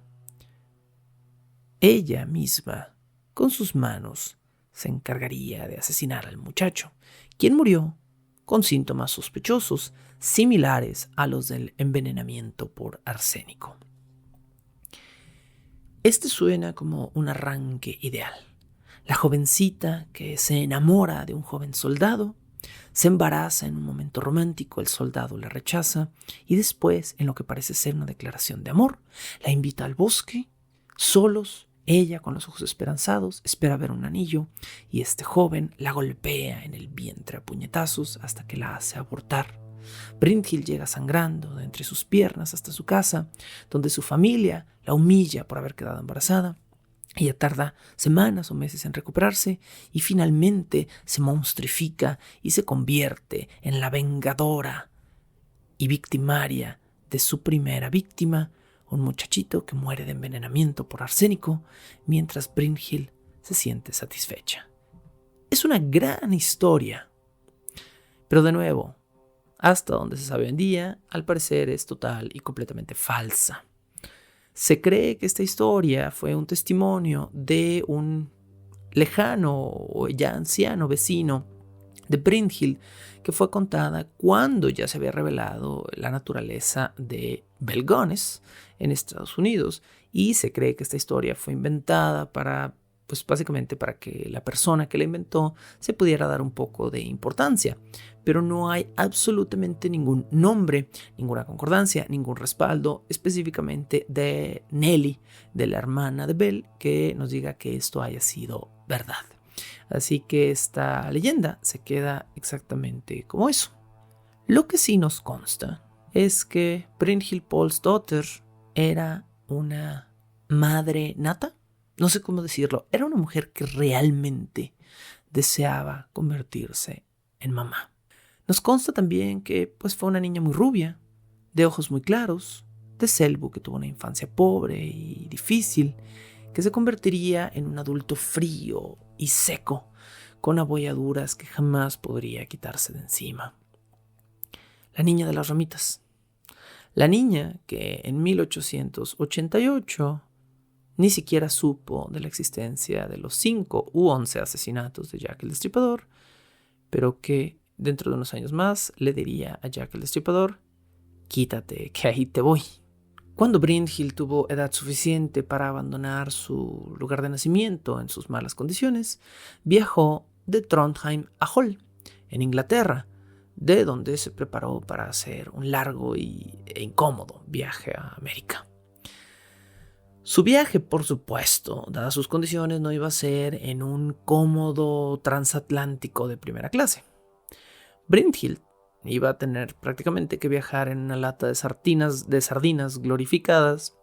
ella misma, con sus manos, se encargaría de asesinar al muchacho, quien murió con síntomas sospechosos similares a los del envenenamiento por arsénico. Este suena como un arranque ideal. La jovencita que se enamora de un joven soldado, se embaraza en un momento romántico, el soldado la rechaza y después, en lo que parece ser una declaración de amor, la invita al bosque, solos, ella con los ojos esperanzados, espera ver un anillo y este joven la golpea en el vientre a puñetazos hasta que la hace abortar. Brynhild llega sangrando de entre sus piernas hasta su casa, donde su familia la humilla por haber quedado embarazada. Ella tarda semanas o meses en recuperarse y finalmente se monstrifica y se convierte en la vengadora y victimaria de su primera víctima, un muchachito que muere de envenenamiento por arsénico, mientras Brynhild se siente satisfecha. Es una gran historia, Pero de nuevo, hasta donde se sabe hoy en día, al parecer es total y completamente falsa. Se cree que esta historia fue un testimonio de un lejano o ya anciano vecino de Brindhill, que fue contada cuando ya se había revelado la naturaleza de Belgones en Estados Unidos, y se cree que esta historia fue inventada para, pues básicamente para que la persona que la inventó se pudiera dar un poco de importancia, pero no hay absolutamente ningún nombre, ninguna concordancia, ningún respaldo específicamente de Nellie, de la hermana de Bell, que nos diga que esto haya sido verdad. Así que esta leyenda se queda exactamente como eso. Lo que sí nos consta es que Brynhild Pálsdóttir era una madre nata. No sé cómo decirlo. Era una mujer que realmente deseaba convertirse en mamá. Nos consta también que pues, fue una niña muy rubia, de ojos muy claros, de Selbu, que tuvo una infancia pobre y difícil, que se convertiría en un adulto frío y seco, con abolladuras que jamás podría quitarse de encima. La niña de las ramitas. La niña que en 1888 ni siquiera supo de la existencia de los 5 u 11 asesinatos de Jack el Destripador, pero que dentro de unos años más le diría a Jack el Destripador: quítate, que ahí te voy. Cuando Brynhild tuvo edad suficiente para abandonar su lugar de nacimiento en sus malas condiciones, viajó de Trondheim a Hull, en Inglaterra, de donde se preparó para hacer un largo e incómodo viaje a América. Su viaje, por supuesto, dadas sus condiciones, no iba a ser en un cómodo transatlántico de primera clase. Brynhild iba a tener prácticamente que viajar en una lata de sardinas glorificadas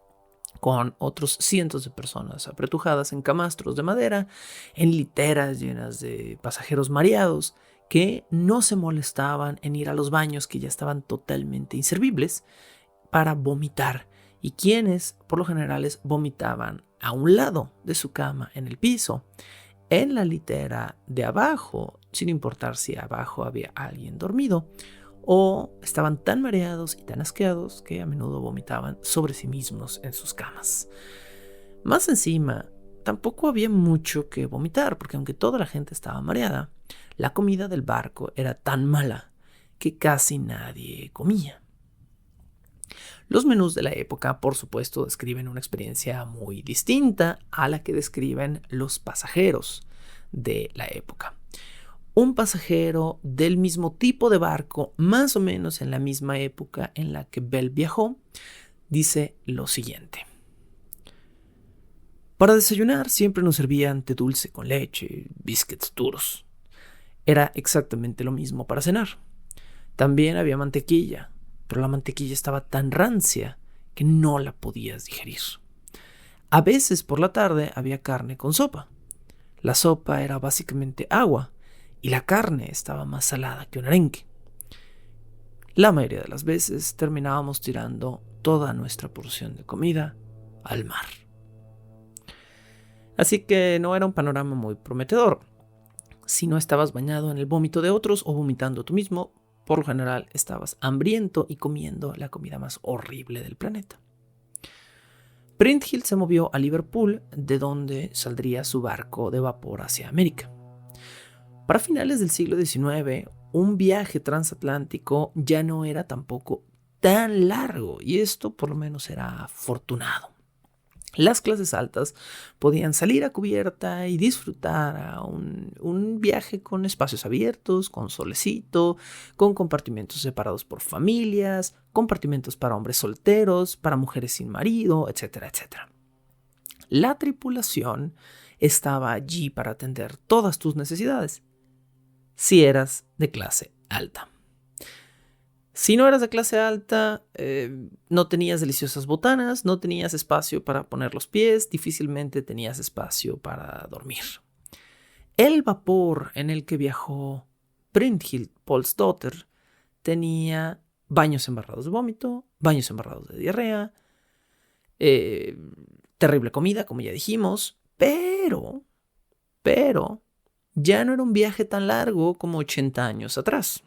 con otros cientos de personas apretujadas en camastros de madera, en literas llenas de pasajeros mareados que no se molestaban en ir a los baños, que ya estaban totalmente inservibles, para vomitar, y quienes por lo general vomitaban a un lado de su cama en el piso, en la litera de abajo, sin importar si abajo había alguien dormido, o estaban tan mareados y tan asqueados que a menudo vomitaban sobre sí mismos en sus camas. Más encima, tampoco había mucho que vomitar, porque aunque toda la gente estaba mareada, la comida del barco era tan mala que casi nadie comía. Los menús de la época, por supuesto, describen una experiencia muy distinta a la que describen los pasajeros de la época. Un pasajero del mismo tipo de barco, más o menos en la misma época en la que Bell viajó, dice lo siguiente: para desayunar siempre nos servían té dulce con leche, biscuits duros. Era exactamente lo mismo para cenar. También había mantequilla, pero la mantequilla estaba tan rancia que no la podías digerir. A veces por la tarde había carne con sopa. La sopa era básicamente agua y la carne estaba más salada que un arenque. La mayoría de las veces terminábamos tirando toda nuestra porción de comida al mar. Así que no era un panorama muy prometedor. Si no estabas bañado en el vómito de otros o vomitando tú mismo, por lo general estabas hambriento y comiendo la comida más horrible del planeta. Brynhild se movió a Liverpool, de donde saldría su barco de vapor hacia América. Para finales del siglo XIX, un viaje transatlántico ya no era tampoco tan largo, y esto por lo menos era afortunado. Las clases altas podían salir a cubierta y disfrutar a un viaje con espacios abiertos, con solecito, con compartimentos separados por familias, compartimentos para hombres solteros, para mujeres sin marido, etcétera, etcétera. La tripulación estaba allí para atender todas tus necesidades, si eras de clase alta. Si no eras de clase alta, no tenías deliciosas botanas, no tenías espacio para poner los pies, difícilmente tenías espacio para dormir. El vapor en el que viajó Brynhild Pálsdóttir tenía baños embarrados de vómito, baños embarrados de diarrea, terrible comida, como ya dijimos, pero ya no era un viaje tan largo como 80 años atrás.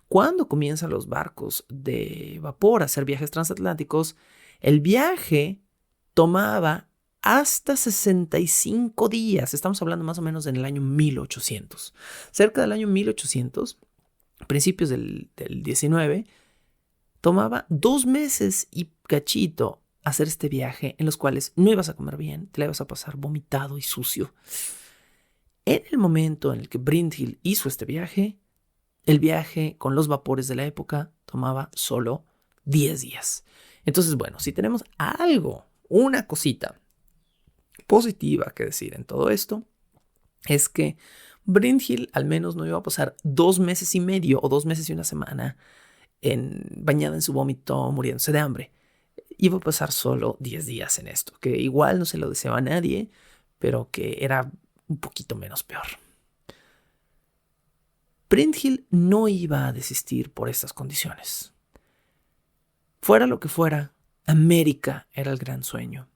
Cuando comienzan los barcos de vapor a hacer viajes transatlánticos, el viaje tomaba hasta 65 días. Estamos hablando más o menos en el año 1800. Cerca del año 1800, principios del 19, tomaba 2 meses y cachito hacer este viaje, en los cuales no ibas a comer bien, te la ibas a pasar vomitado y sucio. En el momento en el que Brindhild hizo este viaje, el viaje con los vapores de la época tomaba solo 10 días. Entonces, bueno, si tenemos algo, una cosita positiva que decir en todo esto, es que Brindhild al menos no iba a pasar 2 meses y medio o 2 meses y una semana bañada en su vómito, muriéndose de hambre. Iba a pasar solo 10 días en esto, que igual no se lo deseaba a nadie, pero que era un poquito menos peor. Brindhild no iba a desistir por estas condiciones. Fuera lo que fuera, América era el gran sueño.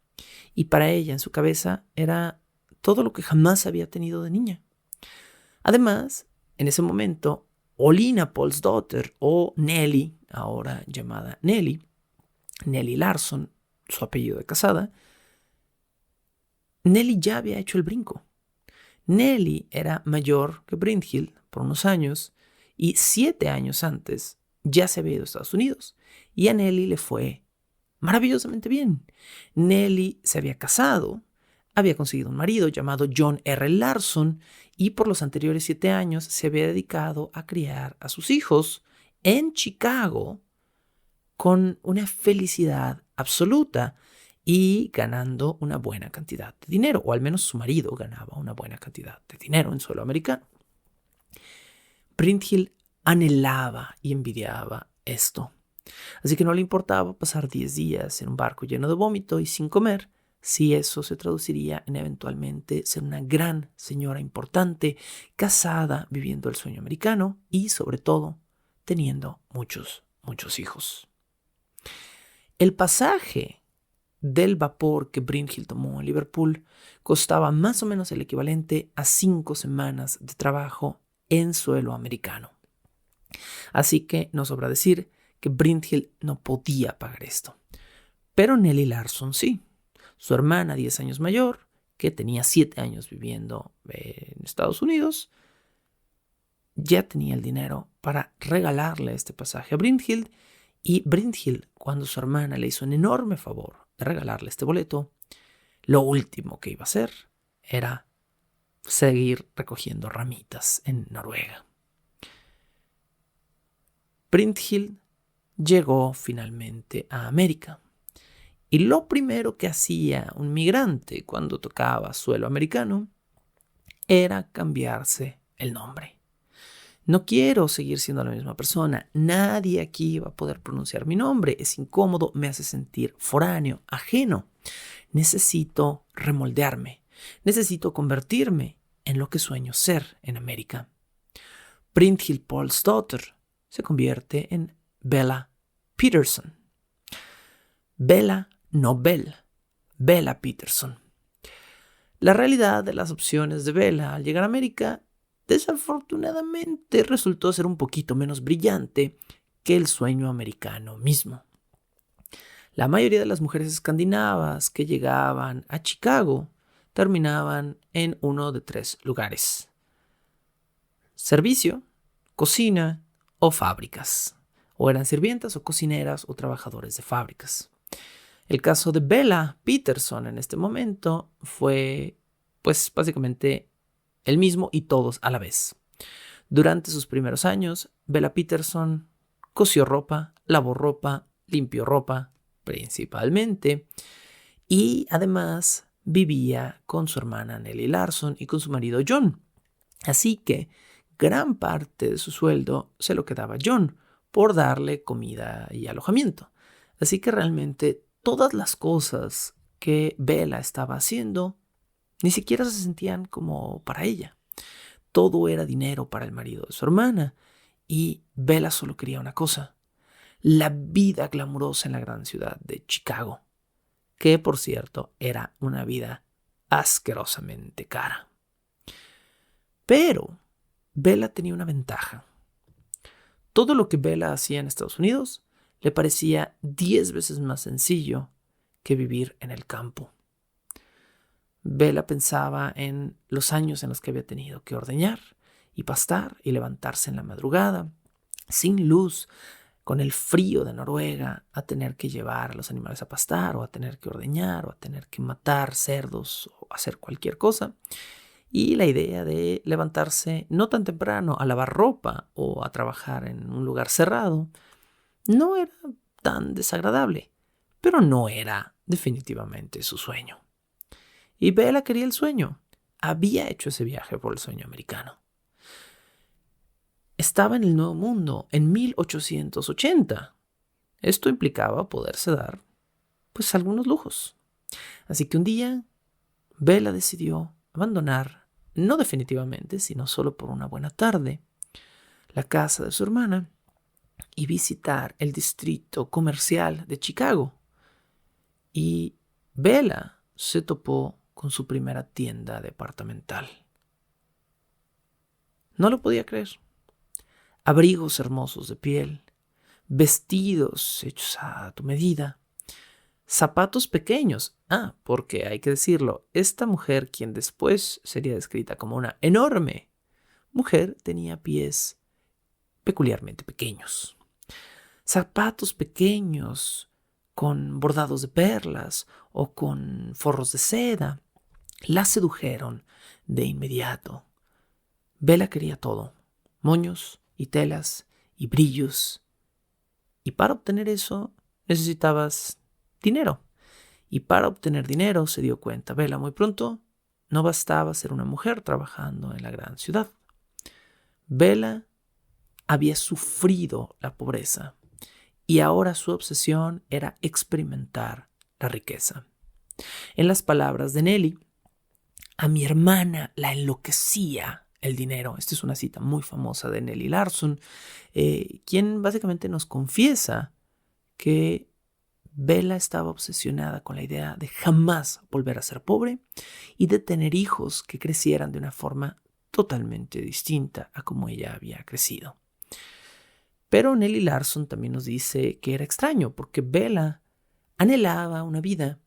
Y para ella, en su cabeza, era todo lo que jamás había tenido de niña. Además, en ese momento, Olyna Pálsdóttir, o Nelly, ahora llamada Nelly Larsson, su apellido de casada, Nelly ya había hecho el brinco. Nelly era mayor que Brindhild por unos años y 7 años antes ya se había ido a Estados Unidos. Y a Nelly le fue maravillosamente bien. Nelly se había casado, había conseguido un marido llamado John R. Larsson y por los anteriores 7 años se había dedicado a criar a sus hijos en Chicago con una felicidad absoluta y ganando una buena cantidad de dinero, o al menos su marido ganaba una buena cantidad de dinero en suelo americano. Brindhild anhelaba y envidiaba esto, así que no le importaba pasar 10 días en un barco lleno de vómito y sin comer, si eso se traduciría en eventualmente ser una gran señora importante, casada, viviendo el sueño americano y, sobre todo, teniendo muchos hijos. El pasaje del vapor que Brindhild tomó en Liverpool costaba más o menos el equivalente a 5 semanas de trabajo en suelo americano. Así que no sobra decir que Brindhild no podía pagar esto. Pero Nelly Larsson sí. Su hermana, 10 años mayor, que tenía 7 años viviendo en Estados Unidos, ya tenía el dinero para regalarle este pasaje a Brindhild. Y Brindhild, cuando su hermana le hizo un enorme favor de regalarle este boleto, lo último que iba a hacer era seguir recogiendo ramitas en Noruega. Brindhild llegó finalmente a América. Y lo primero que hacía un migrante cuando tocaba suelo americano era cambiarse el nombre. No quiero seguir siendo la misma persona. Nadie aquí va a poder pronunciar mi nombre. Es incómodo, me hace sentir foráneo, ajeno. Necesito remoldearme. Necesito convertirme en lo que sueño ser en América. Brindhild Pálsdóttir se convierte en Bella Peterson. Bella, no Bell. Bella Peterson. La realidad de las opciones de Bella al llegar a América desafortunadamente resultó ser un poquito menos brillante que el sueño americano mismo. La mayoría de las mujeres escandinavas que llegaban a Chicago terminaban en uno de 3 lugares: servicio, cocina o fábricas. O eran sirvientas o cocineras o trabajadores de fábricas. El caso de Bella Peterson en este momento fue, pues, básicamente el mismo y todos a la vez. Durante sus primeros años, Bella Peterson cosió ropa, lavó ropa, limpió ropa, principalmente, y además vivía con su hermana Nelly Larsson y con su marido John. Así que gran parte de su sueldo se lo quedaba John por darle comida y alojamiento. Así que realmente todas las cosas que Bella estaba haciendo ni siquiera se sentían como para ella. Todo era dinero para el marido de su hermana y Bella solo quería una cosa: la vida glamurosa en la gran ciudad de Chicago, que por cierto era una vida asquerosamente cara. Pero Bella tenía una ventaja. Todo lo que Bella hacía en Estados Unidos le parecía 10 veces más sencillo que vivir en el campo. Bella pensaba en los años en los que había tenido que ordeñar y pastar y levantarse en la madrugada, sin luz, con el frío de Noruega, a tener que llevar a los animales a pastar o a tener que ordeñar o a tener que matar cerdos o hacer cualquier cosa. Y la idea de levantarse no tan temprano a lavar ropa o a trabajar en un lugar cerrado no era tan desagradable, pero no era definitivamente su sueño. Y Bella quería el sueño. Había hecho ese viaje por el sueño americano. Estaba en el Nuevo Mundo en 1880. Esto implicaba poderse dar, pues, algunos lujos. Así que un día, Bella decidió abandonar, no definitivamente, sino solo por una buena tarde, la casa de su hermana y visitar el distrito comercial de Chicago. Y Bella se topó con su primera tienda departamental. No lo podía creer. Abrigos hermosos de piel, vestidos hechos a tu medida, zapatos pequeños. Porque hay que decirlo, esta mujer, quien después sería descrita como una enorme mujer, tenía pies peculiarmente pequeños. Zapatos pequeños con bordados de perlas o con forros de seda la sedujeron de inmediato. Bella quería todo: moños y telas y brillos. Y para obtener eso necesitabas dinero. Y para obtener dinero, se dio cuenta Bella muy pronto, no bastaba ser una mujer trabajando en la gran ciudad. Bella había sufrido la pobreza y ahora su obsesión era experimentar la riqueza. En las palabras de Nelly, a mi hermana la enloquecía el dinero. Esta es una cita muy famosa de Nelly Larson, quien básicamente nos confiesa que Bella estaba obsesionada con la idea de jamás volver a ser pobre y de tener hijos que crecieran de una forma totalmente distinta a como ella había crecido. Pero Nelly Larson también nos dice que era extraño porque Bella anhelaba una vida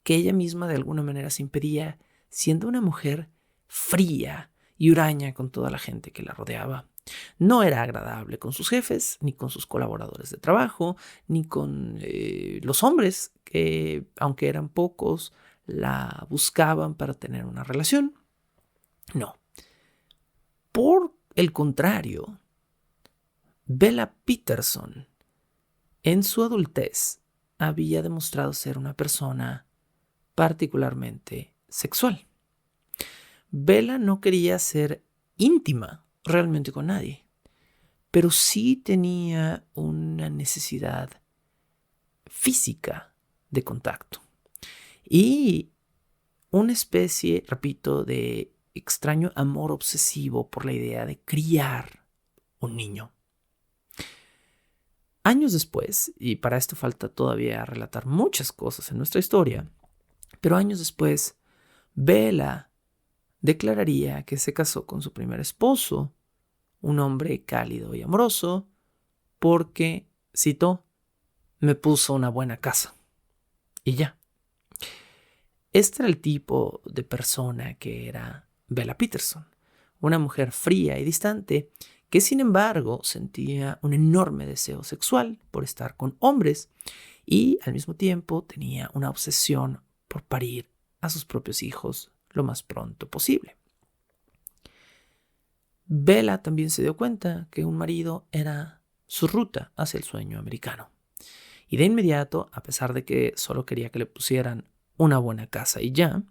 que ella misma de alguna manera se impedía, siendo una mujer fría y huraña con toda la gente que la rodeaba. No era agradable con sus jefes, ni con sus colaboradores de trabajo, ni con los hombres que, aunque eran pocos, la buscaban para tener una relación. No. Por el contrario, Bella Peterson, en su adultez, había demostrado ser una persona particularmente sexual. Bella no quería ser íntima realmente con nadie, pero sí tenía una necesidad física de contacto y una especie, repito, de extraño amor obsesivo por la idea de criar un niño. Años después, y para esto falta todavía relatar muchas cosas en nuestra historia, pero años después, Bella declararía que se casó con su primer esposo, un hombre cálido y amoroso, porque, cito, me puso una buena casa. Y ya. Este era el tipo de persona que era Bella Peterson, una mujer fría y distante que sin embargo sentía un enorme deseo sexual por estar con hombres y al mismo tiempo tenía una obsesión por parir a sus propios hijos lo más pronto posible. Bella también se dio cuenta que un marido era su ruta hacia el sueño americano. Y de inmediato, a pesar de que solo quería que le pusieran una buena casa y ya,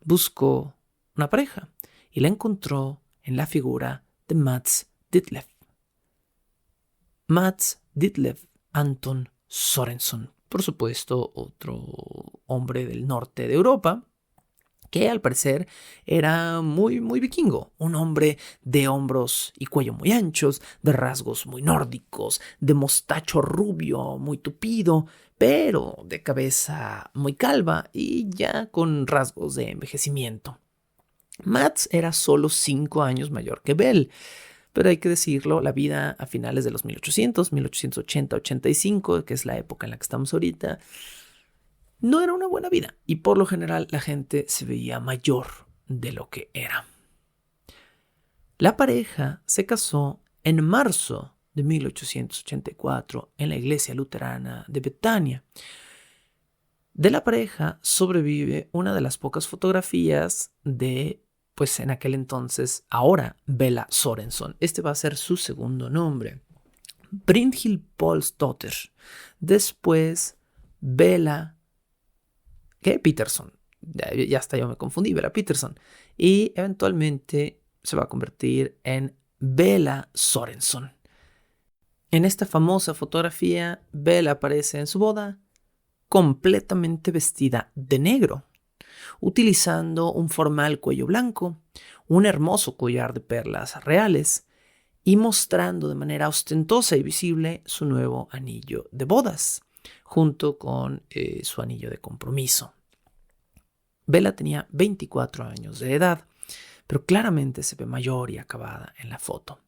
buscó una pareja y la encontró en la figura de Mads Ditlev. Mads Ditlev Anton Sorensen, por supuesto, otro hombre del norte de Europa, que al parecer era muy vikingo, un hombre de hombros y cuello muy anchos, de rasgos muy nórdicos, de mostacho rubio muy tupido, pero de cabeza muy calva y ya con rasgos de envejecimiento. Mads era solo 5 años mayor que Bell, Pero hay que decirlo, la vida a finales de los 1800, 1880, 85, que es la época en la que estamos ahorita, no era una buena vida. Y por lo general la gente se veía mayor de lo que era. La pareja se casó en marzo de 1884 en la iglesia luterana de Betania. De la pareja sobrevive una de las pocas fotografías de, pues en aquel entonces, ahora, Bella Sorenson. Este va a ser su segundo nombre. Brynhild Paulsdotter. Después, Bella Peterson. Ya hasta yo me confundí, Bella Peterson. Y eventualmente se va a convertir en Bella Sorenson. En esta famosa fotografía, Bella aparece en su boda completamente vestida de negro, utilizando un formal cuello blanco, un hermoso collar de perlas reales y mostrando de manera ostentosa y visible su nuevo anillo de bodas, junto con su anillo de compromiso. Bella tenía 24 años de edad, pero claramente se ve mayor y acabada en la foto.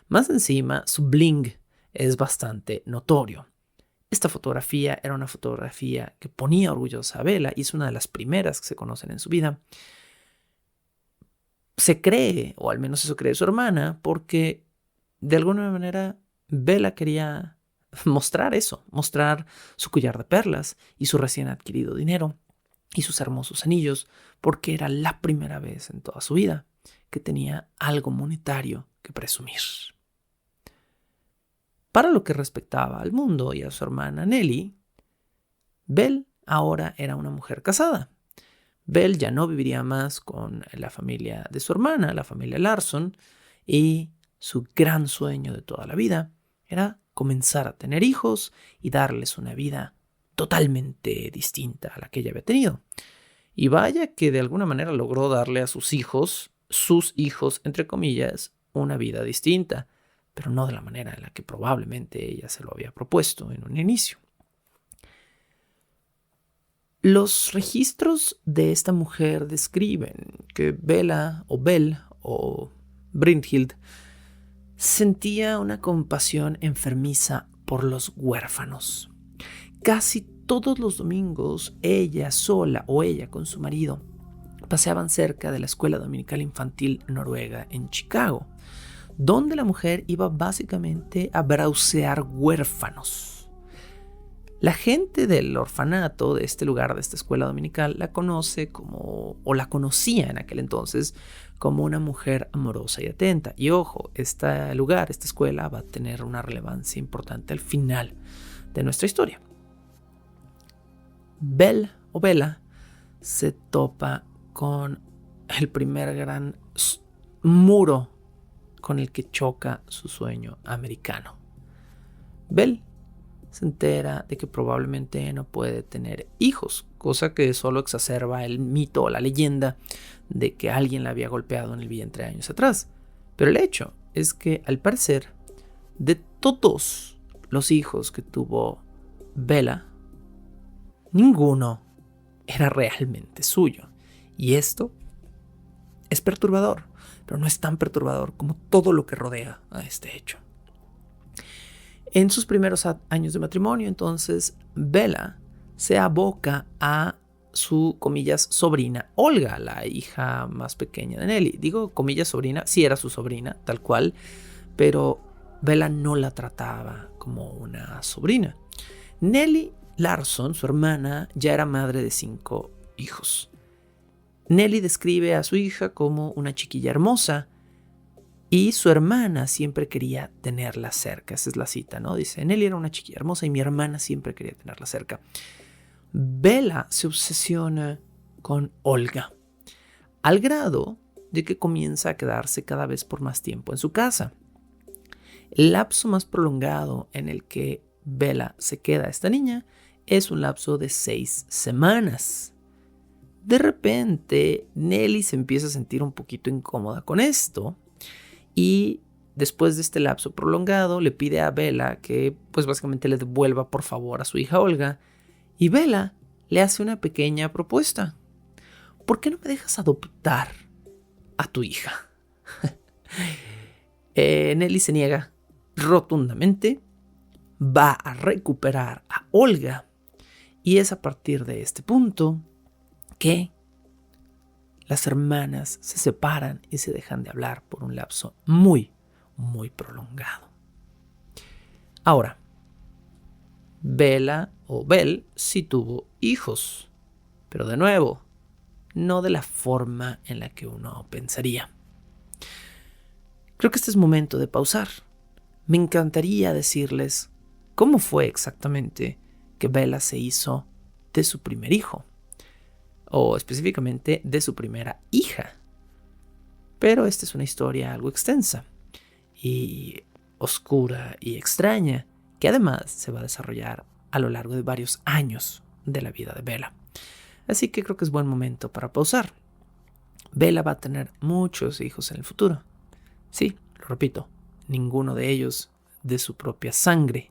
Más encima, su bling es bastante notorio. Esta fotografía era una fotografía que ponía orgullosa a Bella y es una de las primeras que se conocen en su vida. Se cree, o al menos eso cree su hermana, porque de alguna manera Bella quería mostrar eso, mostrar su collar de perlas y su recién adquirido dinero y sus hermosos anillos, porque era la primera vez en toda su vida que tenía algo monetario que presumir. Para lo que respectaba al mundo y a su hermana Nelly, Belle ahora era una mujer casada. Belle ya no viviría más con la familia de su hermana, la familia Larson, y su gran sueño de toda la vida era comenzar a tener hijos y darles una vida totalmente distinta a la que ella había tenido. Y vaya que de alguna manera logró darle a sus hijos, entre comillas, una vida distinta, pero no de la manera en la que probablemente ella se lo había propuesto en un inicio. Los registros de esta mujer describen que Belle o Brynhild sentía una compasión enfermiza por los huérfanos. Casi todos los domingos ella sola o ella con su marido paseaban cerca de la escuela dominical infantil noruega en Chicago, donde la mujer iba básicamente a browsear huérfanos. La gente del orfanato de este lugar, de esta escuela dominical, la conoce como, o la conocía en aquel entonces, como una mujer amorosa y atenta. Y ojo, este lugar, esta escuela, va a tener una relevancia importante al final de nuestra historia. Bella se topa con el primer gran muro con el que choca su sueño americano. Belle se entera de que probablemente no puede tener hijos, cosa que solo exacerba el mito o la leyenda de que alguien la había golpeado en el vientre años atrás. Pero el hecho es que, al parecer, de todos los hijos que tuvo Bella, ninguno era realmente suyo. Y esto es perturbador, pero no es tan perturbador como todo lo que rodea a este hecho. En sus primeros años de matrimonio, entonces, Bella se aboca a su, comillas, sobrina Olga, la hija más pequeña de Nelly. Digo, comillas, sobrina, sí era su sobrina, tal cual, pero Bella no la trataba como una sobrina. Nelly Larson, su hermana, ya era madre de 5 hijos. Nelly describe a su hija como una chiquilla hermosa, y su hermana siempre quería tenerla cerca. Esa es la cita, ¿no? Dice, Nelly era una chiquilla hermosa y mi hermana siempre quería tenerla cerca. Bella se obsesiona con Olga, al grado de que comienza a quedarse cada vez por más tiempo en su casa. El lapso más prolongado en el que Bella se queda a esta niña es un lapso de 6 semanas. De repente, Nelly se empieza a sentir un poquito incómoda con esto. Y después de este lapso prolongado, le pide a Bella que, pues básicamente le devuelva por favor a su hija Olga. Y Bella le hace una pequeña propuesta. ¿Por qué no me dejas adoptar a tu hija? Nelly se niega rotundamente, va a recuperar a Olga y es a partir de este punto que las hermanas se separan y se dejan de hablar por un lapso muy, muy prolongado. Ahora, Bella o Belle sí tuvo hijos, pero de nuevo, no de la forma en la que uno pensaría. Creo que este es momento de pausar. Me encantaría decirles cómo fue exactamente que Bella se hizo de su primer hijo, o específicamente de su primera hija. Pero esta es una historia algo extensa y oscura y extraña, que además se va a desarrollar a lo largo de varios años de la vida de Bella. Así que creo que es buen momento para pausar. Bella va a tener muchos hijos en el futuro. Sí, lo repito, ninguno de ellos de su propia sangre,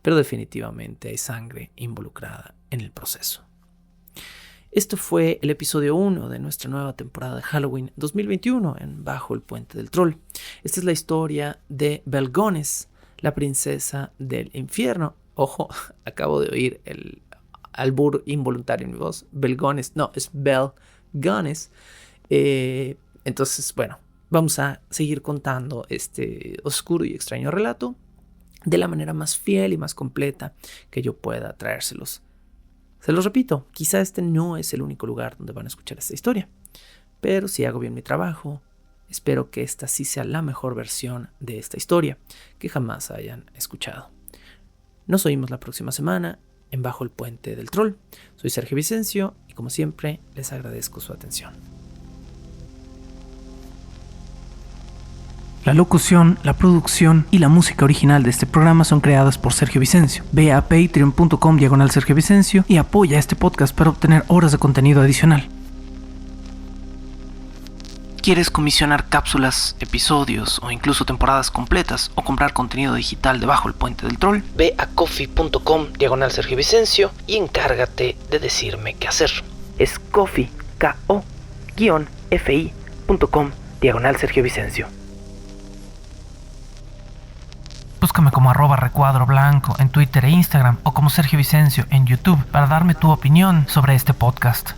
pero definitivamente hay sangre involucrada en el proceso. Esto fue el episodio 1 de nuestra nueva temporada de Halloween 2021 en Bajo el Puente del Troll. Esta es la historia de Belgones, la princesa del infierno. Ojo, acabo de oír el albur involuntario en mi voz. Belgones, no, es Belgones. Entonces, bueno, vamos a seguir contando este oscuro y extraño relato de la manera más fiel y más completa que yo pueda traérselos. Se los repito, quizá este no es el único lugar donde van a escuchar esta historia, pero si hago bien mi trabajo, espero que esta sí sea la mejor versión de esta historia que jamás hayan escuchado. Nos oímos la próxima semana en Bajo el Puente del Troll. Soy Sergio Vicencio y como siempre les agradezco su atención. La locución, la producción y la música original de este programa son creadas por Sergio Vicencio. Ve a patreon.com/Sergio Vicencio y apoya este podcast para obtener horas de contenido adicional. ¿Quieres comisionar cápsulas, episodios o incluso temporadas completas o comprar contenido digital de Bajo el Puente del Troll? Ve a coffee.com/Sergio Vicencio y encárgate de decirme qué hacer. Es coffee, ko-fi.com/Sergio Vicencio. Búscame como @recuadro_blanco en Twitter e Instagram o como Sergio Vicencio en YouTube para darme tu opinión sobre este podcast.